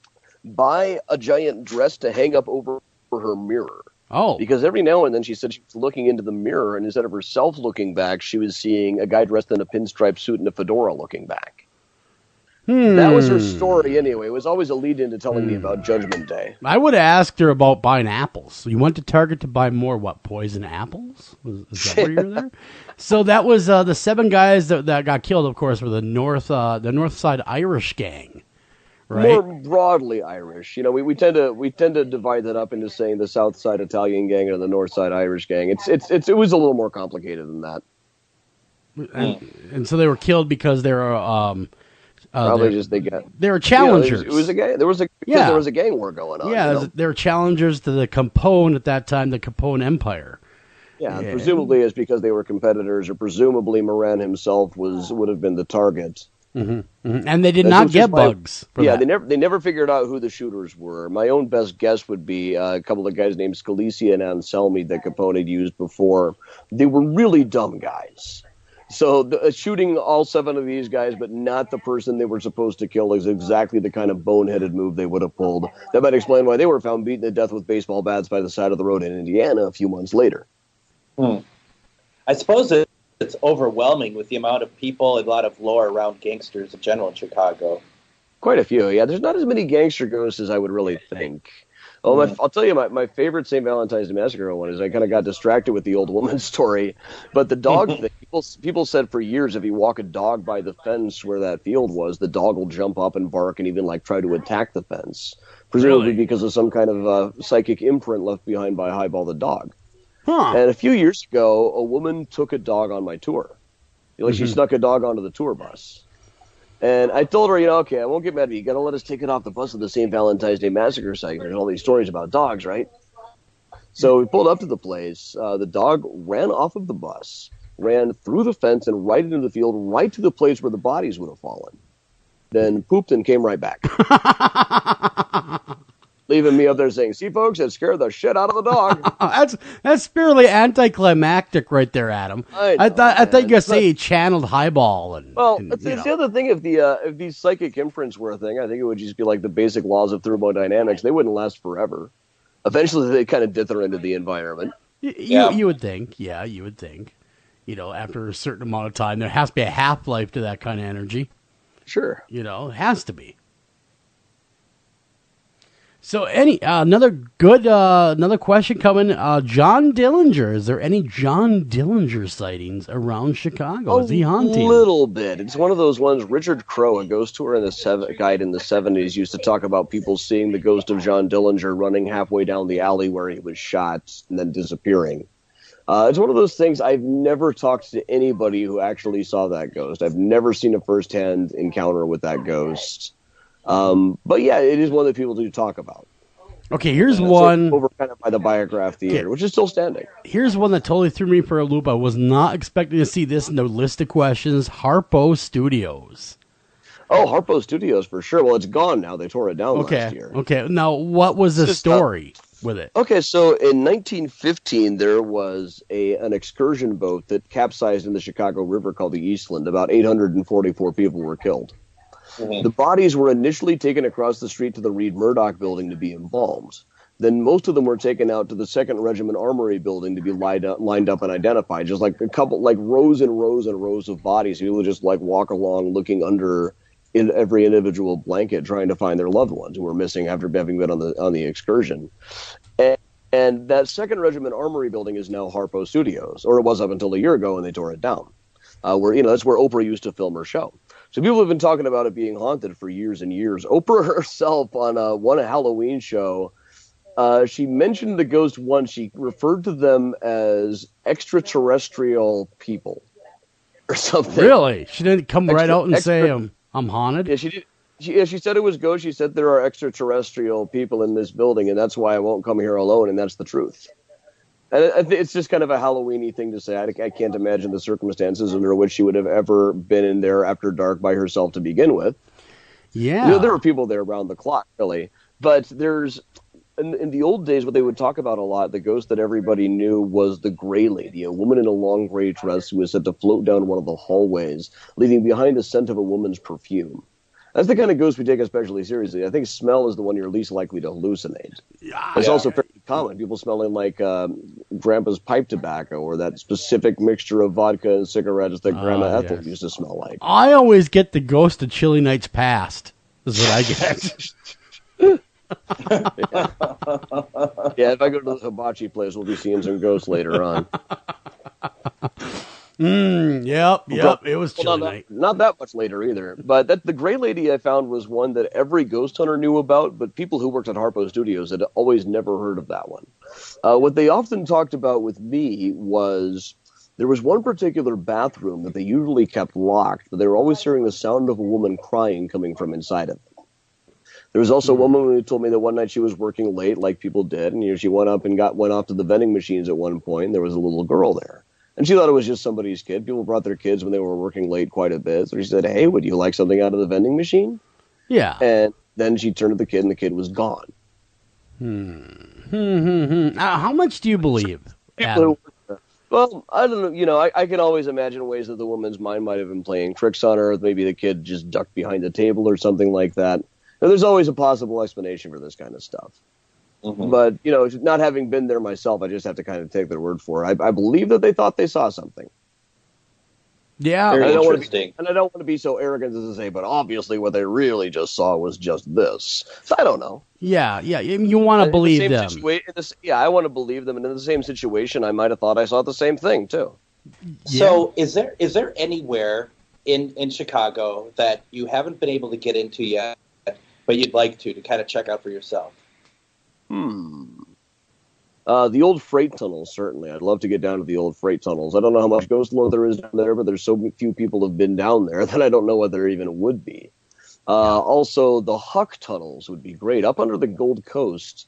buy a giant dress to hang up over her mirror. Oh. Because every now and then she said she was looking into the mirror, and instead of herself looking back, she was seeing a guy dressed in a pinstripe suit and a fedora looking back. That was her story anyway. It was always a lead-in to telling me about Judgment Day. I would have asked her about buying apples. You went to Target to buy more, poison apples? Is that where you're there? So that was the 7 guys that got killed, of course, were the North Side Irish gang, right? More broadly Irish. We tend to divide that up into saying the South Side Italian gang and the North Side Irish gang. It was a little more complicated than that. And so they were killed because they were... they were challengers. It was a gang. There was a gang war going on. Yeah, they were challengers to the Capone at that time, the Capone Empire. Yeah, presumably it's because they were competitors, or presumably Moran himself would have been the target. Mm-hmm. Mm-hmm. And they did not get bugs. They never figured out who the shooters were. My own best guess would be a couple of guys named Scalisi and Anselmi that Capone had used before. They were really dumb guys. So shooting all 7 of these guys, but not the person they were supposed to kill, is exactly the kind of boneheaded move they would have pulled. That might explain why they were found beaten to death with baseball bats by the side of the road in Indiana a few months later. I suppose it's overwhelming with the amount of people and a lot of lore around gangsters in general in Chicago. Quite a few, yeah. There's not as many gangster ghosts as I would really think. I'll tell you, my favorite St. Valentine's Day Massacre one is I kind of got distracted with the old woman story. But the dog thing, people said for years if you walk a dog by the fence where that field was, the dog will jump up and bark and even try to attack the fence. Presumably because of some kind of psychic imprint left behind by Highball the dog. Huh. And a few years ago, a woman took a dog on my tour. She snuck a dog onto the tour bus. And I told her, okay, I won't get mad at you. You got to let us take it off the bus of the St. Valentine's Day Massacre site. There's all these stories about dogs, right? So we pulled up to the place. The dog ran off of the bus, ran through the fence and right into the field, right to the place where the bodies would have fallen. Then pooped and came right back. Leaving me up there saying, see, folks, it scared the shit out of the dog. That's fairly anticlimactic right there, Adam. I thought you were going to say he channeled Highball. It's the other thing. If these psychic imprints were a thing, I think it would just be like the basic laws of thermodynamics. They wouldn't last forever. Eventually, they kind of dither into the environment. You would think. Yeah, you would think. After a certain amount of time, there has to be a half-life to that kind of energy. Sure. It has to be. So another question coming. John Dillinger. Is there any John Dillinger sightings around Chicago? Is he haunting? A little bit. It's one of those ones. Richard Crowe, a ghost tour guide in the 70s, used to talk about people seeing the ghost of John Dillinger running halfway down the alley where he was shot and then disappearing. It's one of those things. I've never talked to anybody who actually saw that ghost. I've never seen a firsthand encounter with that ghost. But yeah, it is one that people do talk about. Okay, here's one over kind of by the Biograph Theater, which is still standing. Here's one that totally threw me for a loop. I was not expecting to see this in the list of questions. Harpo Studios. Oh, Harpo Studios for sure. Well, it's gone now. They tore it down last year. Okay. Now, what was the story with it? Okay, so in 1915, there was an excursion boat that capsized in the Chicago River called the Eastland. About 844 people were killed. Mm-hmm. The bodies were initially taken across the street to the Reed Murdoch building to be embalmed. Then most of them were taken out to the 2nd Regiment Armory building to be lined up and identified. Just like a couple, like rows and rows and rows of bodies. People would just walk along looking under in every individual blanket trying to find their loved ones who were missing after having been on the excursion. And that 2nd Regiment Armory building is now Harpo Studios, or it was up until a year ago when they tore it down. That's where Oprah used to film her show. So people have been talking about it being haunted for years and years. Oprah herself on one Halloween show, she mentioned the ghost once. She referred to them as extraterrestrial people or something. Really? She didn't come right out and say, I'm haunted? Yeah, she did. She said it was ghosts. She said there are extraterrestrial people in this building, and that's why I won't come here alone, and that's the truth. And it's just kind of a Halloween-y thing to say. I can't imagine the circumstances under which she would have ever been in there after dark by herself to begin with. Yeah. There were people there around the clock, really. But there's in the old days, what they would talk about a lot, the ghost that everybody knew was the Gray Lady, a woman in a long gray dress who was said to float down one of the hallways, leaving behind the scent of a woman's perfume. That's the kind of ghost we take especially seriously. I think smell is the one you're least likely to hallucinate. It's also fairly common. People smelling like Grandpa's pipe tobacco or that specific mixture of vodka and cigarettes that Grandma Ethel used to smell like. I always get the ghost of Chilly Nights Past. Is what I get. Yeah, if I go to the hibachi place, we'll be seeing some ghosts later on. Yep. It was Chilly Night. Not that much later either. But the Gray Lady I found was one that every ghost hunter knew about, but people who worked at Harpo Studios had always never heard of that one. What they often talked about with me was there was one particular bathroom that they usually kept locked, but they were always hearing the sound of a woman crying coming from inside of it. There was also one woman who told me that one night she was working late, like people did, and she went off to the vending machines at one point, and there was a little girl there. And she thought it was just somebody's kid. People brought their kids when they were working late quite a bit. So she said, "Hey, would you like something out of the vending machine?" Yeah. And then she turned to the kid, and the kid was gone. How much do you believe, Adam? Well, I don't know. I can always imagine ways that the woman's mind might have been playing tricks on her. Maybe the kid just ducked behind the table or something like that. Now, there's always a possible explanation for this kind of stuff. Mm-hmm. But, not having been there myself, I just have to kind of take their word for it. I believe that they thought they saw something. Yeah, very interesting. And I don't want to be so arrogant as to say, but obviously what they really just saw was just this. So I don't know. Yeah. You want to believe them. I want to believe them. And in the same situation, I might have thought I saw the same thing, too. So is there anywhere in Chicago that you haven't been able to get into yet, but you'd like to kind of check out for yourself? The old freight tunnels, certainly. I'd love to get down to the old freight tunnels. I don't know how much ghost lore there is down there, but there's so few people have been down there that I don't know what there even would be. Also, the Huck tunnels would be great. Up under the Gold Coast,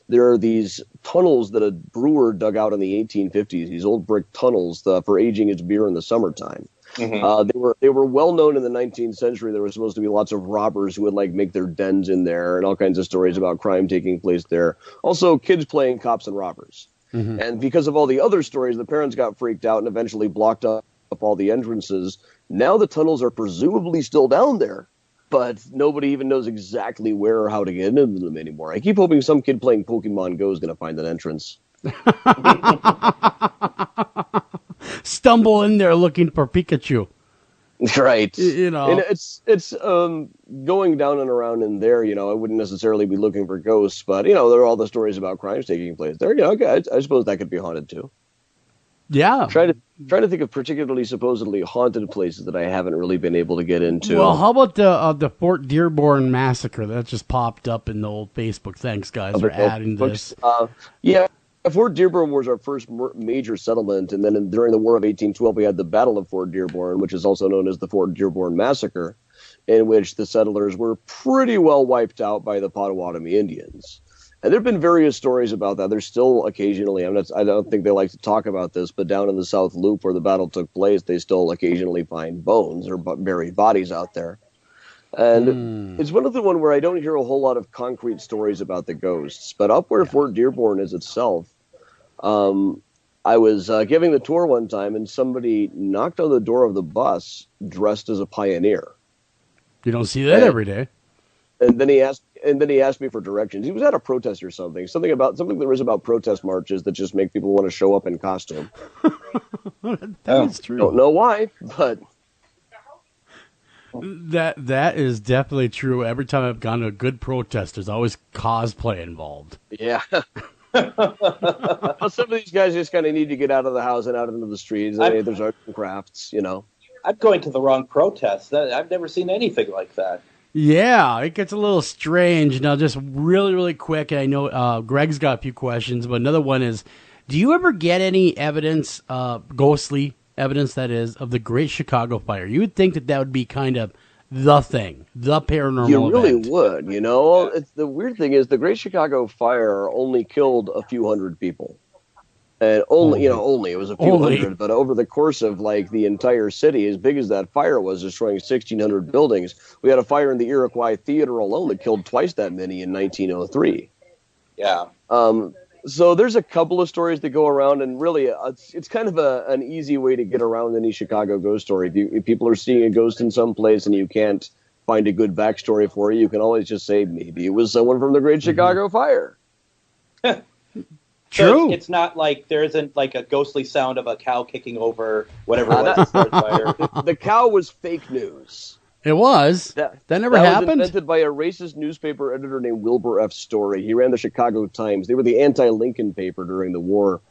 there are these tunnels that a brewer dug out in the 1850s, these old brick tunnels for aging his beer in the summertime. Mm-hmm. They were well known in the 19th century. There were supposed to be lots of robbers who would make their dens in there, and all kinds of stories about crime taking place there. Also, kids playing cops and robbers. Mm-hmm. And because of all the other stories, the parents got freaked out and eventually blocked up all the entrances. Now the tunnels are presumably still down there, but nobody even knows exactly where or how to get into them anymore. I keep hoping some kid playing Pokemon Go is going to find an entrance. Stumble in there looking for Pikachu. Right. And it's going down and around in there, I wouldn't necessarily be looking for ghosts, but, there are all the stories about crimes taking place there. Okay, I suppose that could be haunted too. Yeah. Trying to think of particularly supposedly haunted places that I haven't really been able to get into. Well, how about the Fort Dearborn massacre that just popped up in the old Facebook? Thanks, guys, for adding this. Yeah. Fort Dearborn was our first major settlement, and then during the War of 1812, we had the Battle of Fort Dearborn, which is also known as the Fort Dearborn Massacre, in which the settlers were pretty well wiped out by the Potawatomi Indians. And there have been various stories about that. There's still occasionally, I don't think they like to talk about this, but down in the South Loop where the battle took place, they still occasionally find bones or buried bodies out there. And it's one of the one where I don't hear a whole lot of concrete stories about the ghosts. But up where Fort Dearborn is itself, I was giving the tour one time, and somebody knocked on the door of the bus dressed as a pioneer. You don't see that every day. And then he asked me for directions. He was at a protest or something there is about protest marches that just make people want to show up in costume. That's true. Don't know why, but that is definitely true. Every time I've gone to a good protest, there's always cosplay involved. Yeah. Well, some of these guys just kind of need to get out of the house and out into the streets. There's arts and crafts, I'm going to the wrong protest. I've never seen anything like that. Yeah, it gets a little strange. Now, just really, really quick, I know Greg's got a few questions, but another one is, do you ever get any evidence, ghostly evidence, that is, of the Great Chicago Fire? You would think that would be kind of the thing, the paranormal event. You really would, It's, the weird thing is the Great Chicago Fire only killed a few hundred people. And only it was a few hundred, but over the course of the entire city, as big as that fire was, destroying 1,600 buildings, we had a fire in the Iroquois Theater alone that killed twice that many in 1903. Yeah. So there's a couple of stories that go around, and really, it's kind of an easy way to get around any Chicago ghost story. If people are seeing a ghost in some place and you can't find a good backstory for it, you can always just say maybe it was someone from the Great Chicago Fire. True. So it's not like there isn't like a ghostly sound of a cow kicking over whatever it was that started fire. The cow was fake news. It was. That never happened? Was invented by a racist newspaper editor named Wilbur F. Story. He ran the Chicago Times. They were the anti-Lincoln paper during the war.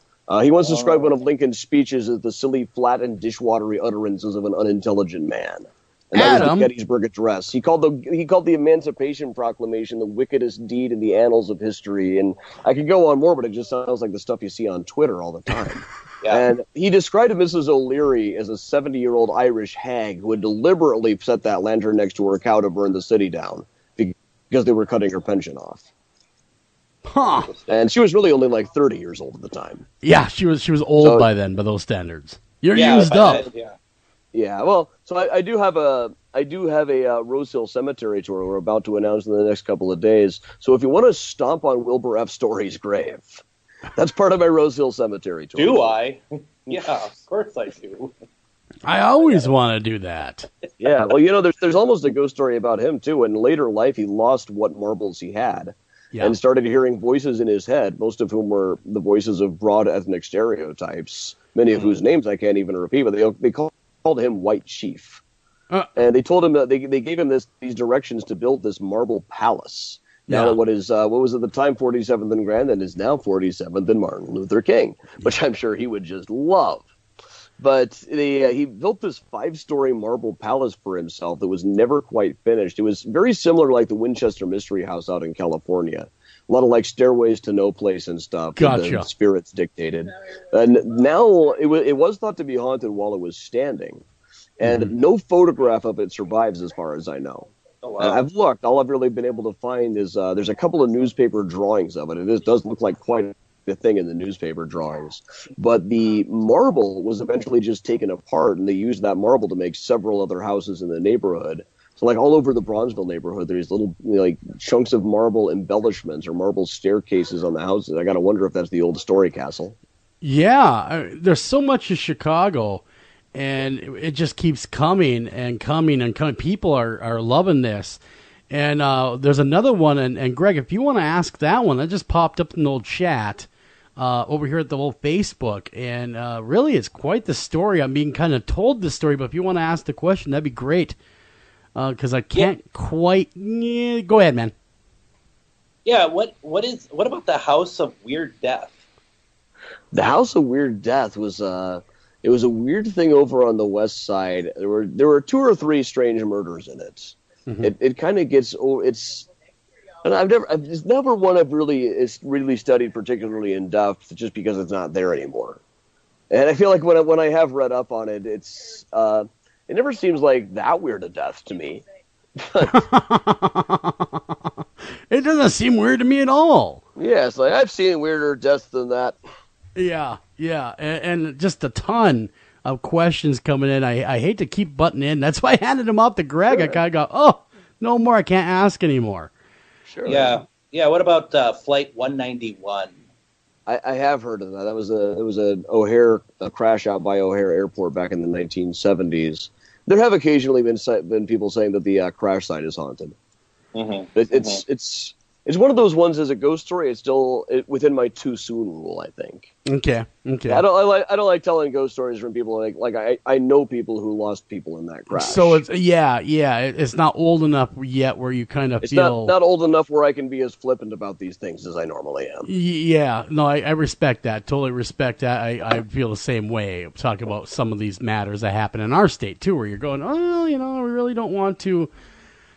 He once described one of Lincoln's speeches as the silly, flat, and dishwatery utterances of an unintelligent man. And that was the Gettysburg Address. He called the Emancipation Proclamation the wickedest deed in the annals of history. And I could go on more, but it just sounds like the stuff you see on Twitter all the time. Yeah. And he described Mrs. O'Leary as a 70-year-old Irish hag who had deliberately set that lantern next to her cow to burn the city down because they were cutting her pension off. Huh. And she was really only like 30 years old at the time. Yeah, she was old by then, by those standards. You're used up. Yeah, well, so I do have a Rose Hill Cemetery tour we're about to announce in the next couple of days. So if you want to stomp on Wilbur F. Story's grave, that's part of my Rose Hill Cemetery tour. Do I? Yeah, of course I do. I always want to do that. Yeah, well, there's almost a ghost story about him, too. In later life, he lost what marbles he had and started hearing voices in his head, most of whom were the voices of broad ethnic stereotypes, many of whose names I can't even repeat, but they called him White Chief. And they told him that they gave him these directions to build this marble palace. Now what was at the time 47th and Grand and is now 47th and Martin Luther King, which I'm sure he would just love. But he built this 5-story marble palace for himself that was never quite finished. It was very similar like the Winchester Mystery House out in California. A lot of like stairways to no place and stuff. Gotcha. That the spirits dictated. And now it was thought to be haunted while it was standing. And no photograph of it survives as far as I know. Oh, wow. I've looked. All I've really been able to find is there's a couple of newspaper drawings of it. It does look like quite a thing in the newspaper drawings. But the marble was eventually just taken apart, and they used that marble to make several other houses in the neighborhood. So like all over the Bronzeville neighborhood, there's little like chunks of marble embellishments or marble staircases on the houses. I got to wonder if that's the old Story Castle. Yeah, there's so much in Chicago. And it just keeps coming and coming and coming. People are loving this. And there's another one. And Greg, if you want to ask that one, that just popped up in the old chat over here at the old Facebook. And really, it's quite the story. I'm being kind of told the story. But if you want to ask the question, that'd be great. Because I can't quite... Go ahead, man. Yeah, what about the House of Weird Death? The House of Weird Death was... It was a weird thing over on the west side. There were 2 or 3 strange murders in it. Mm-hmm. It kind of gets and it's never one I've really studied particularly in depth just because it's not there anymore. And I feel like when I have read up on it, it never seems like that weird a death to me. It doesn't seem weird to me at all. Yeah, it's like I've seen weirder deaths than that. Yeah, and just a ton of questions coming in. I hate to keep butting in. That's why I handed them off to Greg. Sure. I kind of go, no more. I can't ask anymore. Sure. Yeah. What about Flight 191? I have heard of that. It was a crash out by O'Hare Airport back in the 1970s. There have occasionally been people saying that the crash site is haunted. Mm-hmm. It's one of those ones as a ghost story. It's still within my too soon rule, I think. Okay. I don't like telling ghost stories from people like I know people who lost people in that crash. So it's it's not old enough yet where you kind of feel it's not old enough where I can be as flippant about these things as I normally am. Yeah, no, I respect that. Totally respect that. I feel the same way. I'm talking about some of these matters that happen in our state too, where you're going, we really don't want to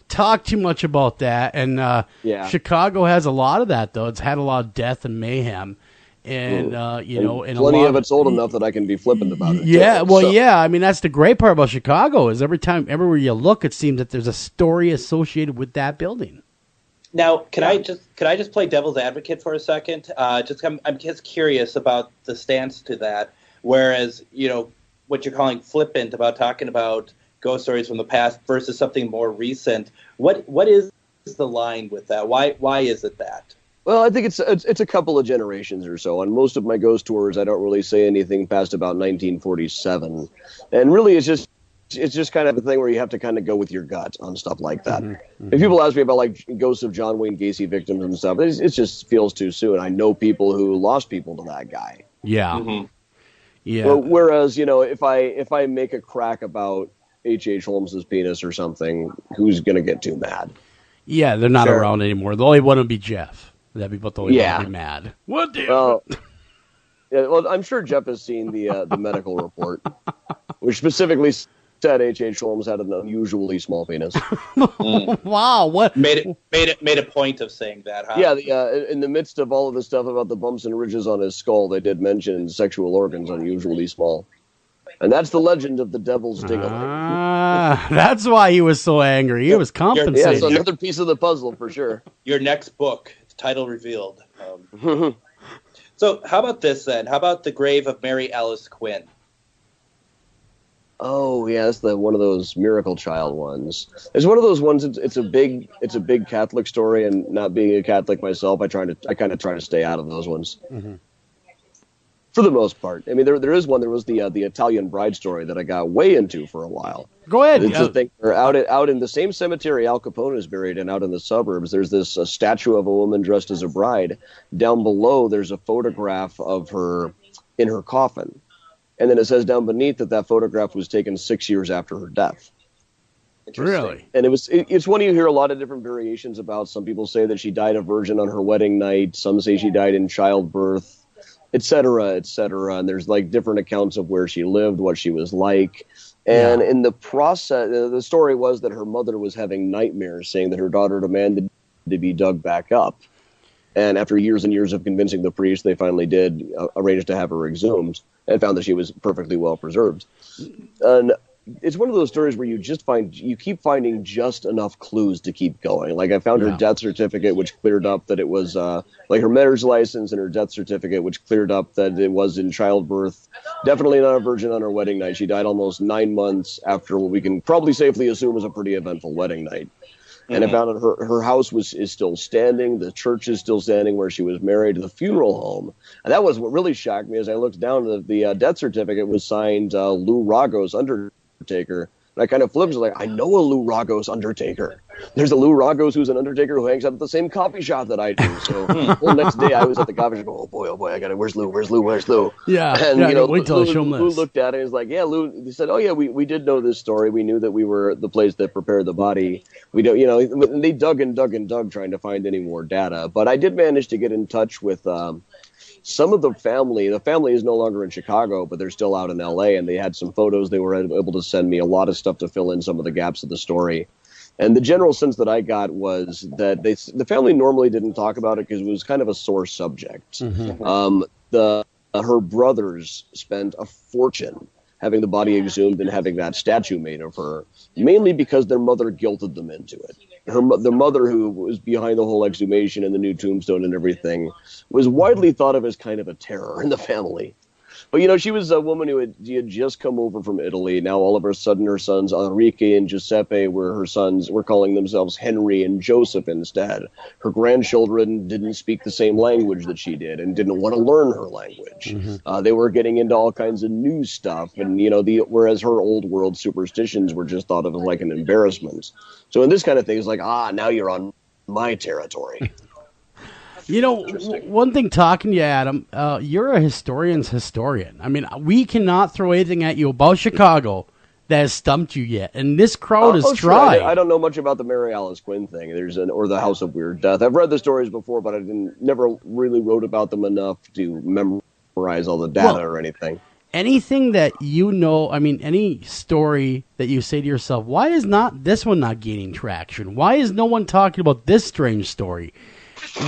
talk too much about that. And Chicago has a lot of that, though. It's had a lot of death and mayhem. And, and plenty of it's old enough that I can be flippant about it. Yeah, I mean, that's the great part about Chicago is everywhere you look, it seems that there's a story associated with that building. Now, can I just play devil's advocate for a second? I'm just curious about the stance to that. Whereas, what you're calling flippant about talking about ghost stories from the past versus something more recent. What is the line with that? Why is it that? Well, I think it's a couple of generations or so. On most of my ghost tours, I don't really say anything past about 1947, and really it's just kind of a thing where you have to kind of go with your gut on stuff like that. If people ask me about like ghosts of John Wayne Gacy victims and stuff, it just feels too soon. I know people who lost people to that guy. Yeah, yeah. Well, whereas if I make a crack about H.H. Holmes's penis or something, who's gonna get too mad? Yeah, they're not around anymore. The only one would be Jeff. That'd be about the only one would be mad. What the? Well, I'm sure Jeff has seen the medical report, which specifically said H.H. Holmes had an unusually small penis. Wow, what made a point of saying that? Huh? Yeah, in the midst of all of the stuff about the bumps and ridges on his skull, they did mention sexual organs unusually small, and that's the legend of the Devil's Ding-a-ling. That's why he was so angry. He was compensating. Yeah, it's another piece of the puzzle for sure. Your next book, title revealed. So how about this then? How about the grave of Mary Alice Quinn? Oh yeah, that's one of those miracle child ones. It's one of those ones. It's a big Catholic story, and not being a Catholic myself, I kind of try to stay out of those ones. For the most part. I mean, there is one. There was the Italian bride story that I got way into for a while. Go ahead. It's a thing. Out in the same cemetery Al Capone is buried in, out in the suburbs, there's this statue of a woman dressed as a bride. Down below, there's a photograph of her in her coffin. And then it says down beneath that photograph was taken 6 years after her death. Really? And it's one you hear a lot of different variations about. Some people say that she died a virgin on her wedding night. Some say she died in childbirth, et cetera, et cetera. And there's like different accounts of where she lived, what she was like. And in the process, the story was that her mother was having nightmares saying that her daughter demanded to be dug back up. And after years and years of convincing the priest, they finally did arrange to have her exhumed and found that she was perfectly well preserved. And it's one of those stories where you keep finding just enough clues to keep going. Like I found her death certificate, which cleared up that it was like her marriage license and her death certificate, which cleared up that it was in childbirth. Definitely not a virgin on her wedding night. She died almost 9 months after what we can probably safely assume was a pretty eventful wedding night. And I found that her house is still standing. The church is still standing where she was married, the funeral home. And that was what really shocked me as I looked down. The death certificate was signed Lou Ragos, Undertaker. And I kind of flipped, like, I know a Lou Ragos Undertaker. There's a Lou Ragos who's an Undertaker who hangs out at the same coffee shop that I do. So the next day I was at the coffee shop, oh boy, I got it. Where's Lou? Yeah, and wait till I show him Lou this. looked at it and was like, yeah, Lou, he said, oh yeah, we did know this story. We knew that we were the place that prepared the body. We don't, and they dug trying to find any more data. But I did manage to get in touch with some of the family. The family is no longer in Chicago, but they're still out in L.A., and they had some photos. They were able to send me a lot of stuff to fill in some of the gaps of the story. And the general sense that I got was that the family normally didn't talk about it because it was kind of a sore subject. Her brothers spent a fortune having the body exhumed and having that statue made of her, mainly because their mother guilted them into it. The mother, who was behind the whole exhumation and the new tombstone and everything, was widely thought of as kind of a terror in the family. But, she was a woman who had just come over from Italy. Now, all of a sudden, her sons, Enrique and Giuseppe, were calling themselves Henry and Joseph instead. Her grandchildren didn't speak the same language that she did and didn't want to learn her language. They were getting into all kinds of new stuff. And, whereas her old world superstitions were just thought of as like an embarrassment. So in this kind of thing, it's like, now you're on my territory. One thing talking to you, Adam, you're a historian's historian. I mean, we cannot throw anything at you about Chicago that has stumped you yet. And this crowd has tried. Sure. I don't know much about the Mary Alice Quinn thing. Or the House of Weird Death. I've read the stories before, but I never really wrote about them enough to memorize all the data or anything. Anything that any story that you say to yourself, why is this one not gaining traction? Why is no one talking about this strange story?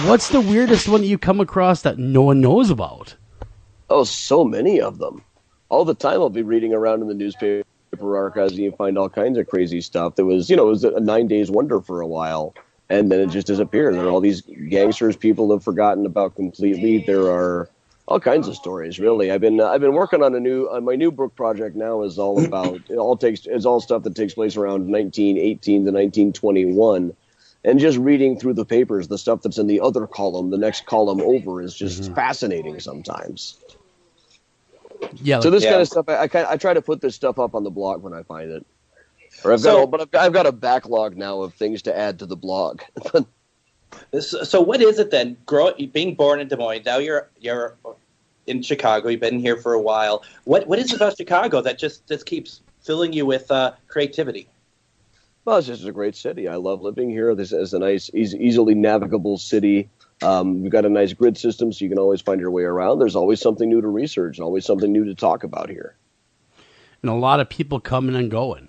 What's the weirdest one that you come across that no one knows about? Oh, so many of them. All the time I'll be reading around in the newspaper archives and you find all kinds of crazy stuff. That was, it was a 9 days wonder for a while, and then it just disappeared. There are all these gangsters people have forgotten about completely. There are all kinds of stories, really. I've been working on my new book project now is all about it's all stuff that takes place around 1918 to 1921. And just reading through the papers, the stuff that's in the other column, the next column over, is just fascinating sometimes. Yeah. So this kind of stuff, I try to put this stuff up on the blog when I find it. Or I've got a backlog now of things to add to the blog. So what is it then? Being born in Des Moines, now you're in Chicago. You've been here for a while. What is it about Chicago that just keeps filling you with creativity? Well, it's just a great city. I love living here. This is a nice, easily navigable city. We've got a nice grid system, so you can always find your way around. There's always something new to research and always something new to talk about here. And a lot of people coming and going.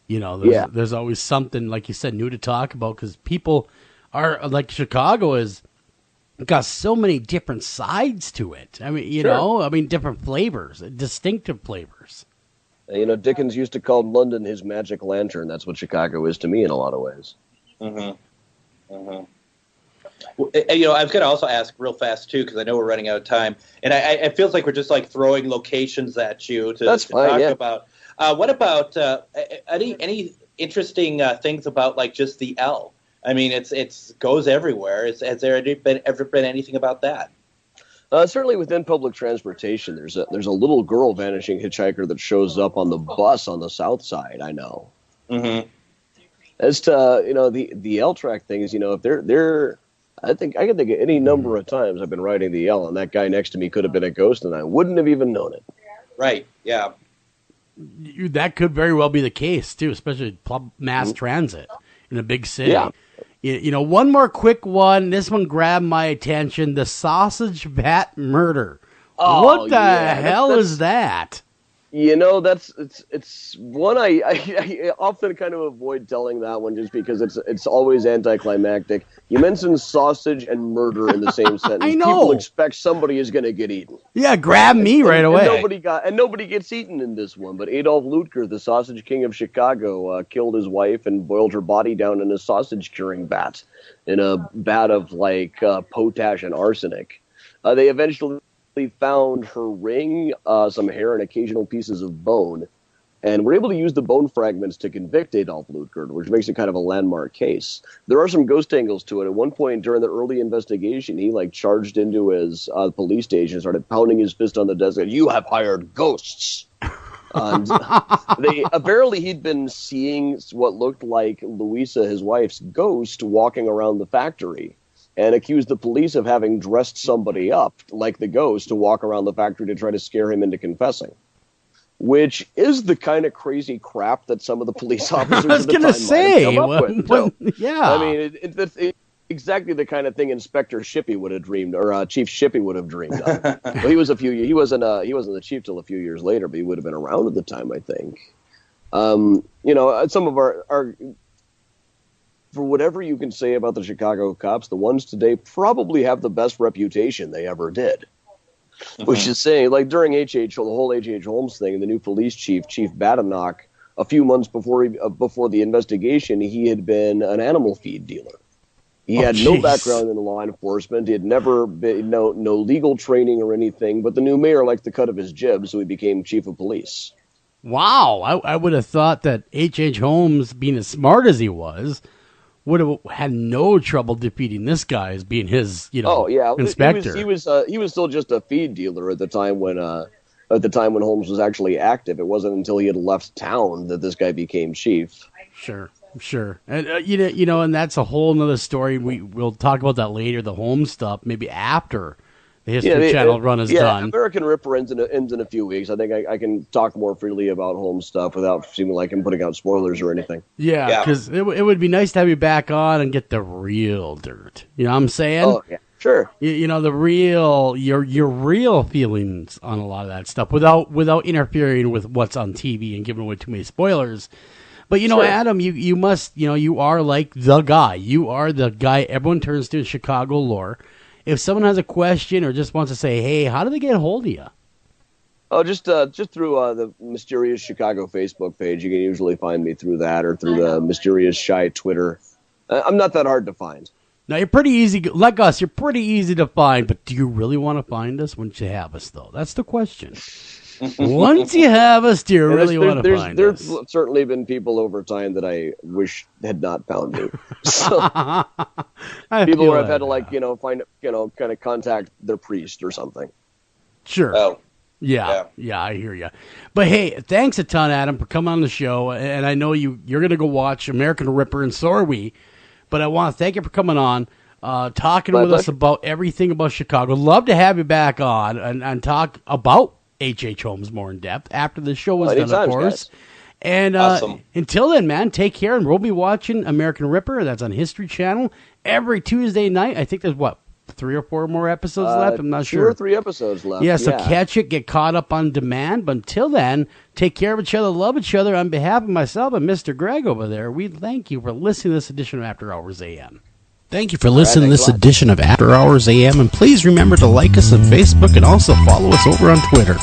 There's always something, like you said, new to talk about, because people are, like, Chicago has got so many different sides to it. I mean, different flavors, distinctive flavors. Dickens used to call London his magic lantern. That's what Chicago is to me in a lot of ways. Mm-hmm. Mm-hmm. I was going to also ask real fast, too, because I know we're running out of time. And it feels like we're just, like, throwing locations at you to talk about. What about any interesting things about, like, just the L? I mean, it's goes everywhere. Has there ever been anything about that? Certainly within public transportation, there's a little girl vanishing hitchhiker that shows up on the bus on the south side. I know. Mm-hmm. As to the L track things, if they're I can think of any number of times I've been riding the L, and that guy next to me could have been a ghost, and I wouldn't have even known it. Right. Yeah. That could very well be the case too, especially mass transit in a big city. Yeah. One more quick one. This one grabbed my attention. The sausage bat murder. What the hell is that? It's one I often kind of avoid telling that one just because it's always anticlimactic. You mentioned sausage and murder in the same sentence. I know. People expect somebody is going to get eaten. Yeah, grab me right away. And nobody gets eaten in this one. But Adolf Lutker, the sausage king of Chicago, killed his wife and boiled her body down in a sausage curing vat, in a vat of potash and arsenic. They eventually found her ring, some hair, and occasional pieces of bone, and were able to use the bone fragments to convict Adolf Lutker, which makes it kind of a landmark case. There are some ghost angles to it. At one point during the early investigation, he charged into his police station and started pounding his fist on the desk, and "You have hired ghosts." And apparently he'd been seeing what looked like Louisa, his wife's ghost, walking around the factory, and accused the police of having dressed somebody up, like the ghost, to walk around the factory to try to scare him into confessing. Which is the kind of crazy crap that some of the police officers I was going to say, yeah. I mean, it's exactly the kind of thing Inspector Shippey would have dreamed, or Chief Shippey would have dreamed of. Well, he wasn't the chief till a few years later, but he would have been around at the time, I think. Some of our for whatever you can say about the Chicago cops, the ones today probably have the best reputation they ever did. Mm-hmm. Which is saying, during the whole H.H. Holmes thing, the new police chief, Chief Badenoch, a few months before the investigation, he had been an animal feed dealer. He had no background in law enforcement. He had never been no legal training or anything, but the new mayor liked the cut of his jib, so he became chief of police. Wow, I would have thought that H.H. Holmes, being as smart as he was, would have had no trouble defeating this guy as being his, inspector. He was still just a feed dealer at the time when Holmes was actually active. It wasn't until he had left town that this guy became chief. Sure. And and that's a whole nother story. We'll talk about that later. The Holmes stuff, maybe after the History Channel run is done. American Ripper ends in a few weeks. I think I can talk more freely about Holmes stuff without seeming like I'm putting out spoilers or anything. Yeah, because it would be nice to have you back on and get the real dirt. You know what I'm saying? Oh, yeah, sure. The real, your real feelings on a lot of that stuff without interfering with what's on TV and giving away too many spoilers. But, sure. Adam, you must, you are like the guy. You are the guy everyone turns to in Chicago lore. If someone has a question or just wants to say, hey, how do they get a hold of you? Oh, just through the Mysterious Chicago Facebook page. You can usually find me through that or through the Mysterious Shy Twitter. I'm not that hard to find. Now, you're pretty easy, like us, you're pretty easy to find, but do you really want to find us? Wouldn't you have us, though? That's the question. Once you have us, do you really want to find us? There's certainly been people over time that I wish had not found me. So, people where I've had to find kind of contact their priest or something. Sure. Oh. Yeah, I hear you. But hey, thanks a ton, Adam, for coming on the show. And I know you're going to go watch American Ripper, and so are we. But I want to thank you for coming on, talking with us about everything about Chicago. Love to have you back on and talk about H.H. Holmes more in depth after the show is done, of course. Guys. And awesome. Until then, man, take care. And we'll be watching American Ripper. That's on History Channel every Tuesday night. I think there's 3 or 4 more episodes left? I'm not sure. 2 or 3 episodes left. Yeah, so catch it, get caught up on demand. But until then, take care of each other, love each other. On behalf of myself and Mr. Greg over there, we thank you for listening to this edition of After Hours AM. Thank you for listening to this edition of After Hours AM, and please remember to like us on Facebook and also follow us over on Twitter.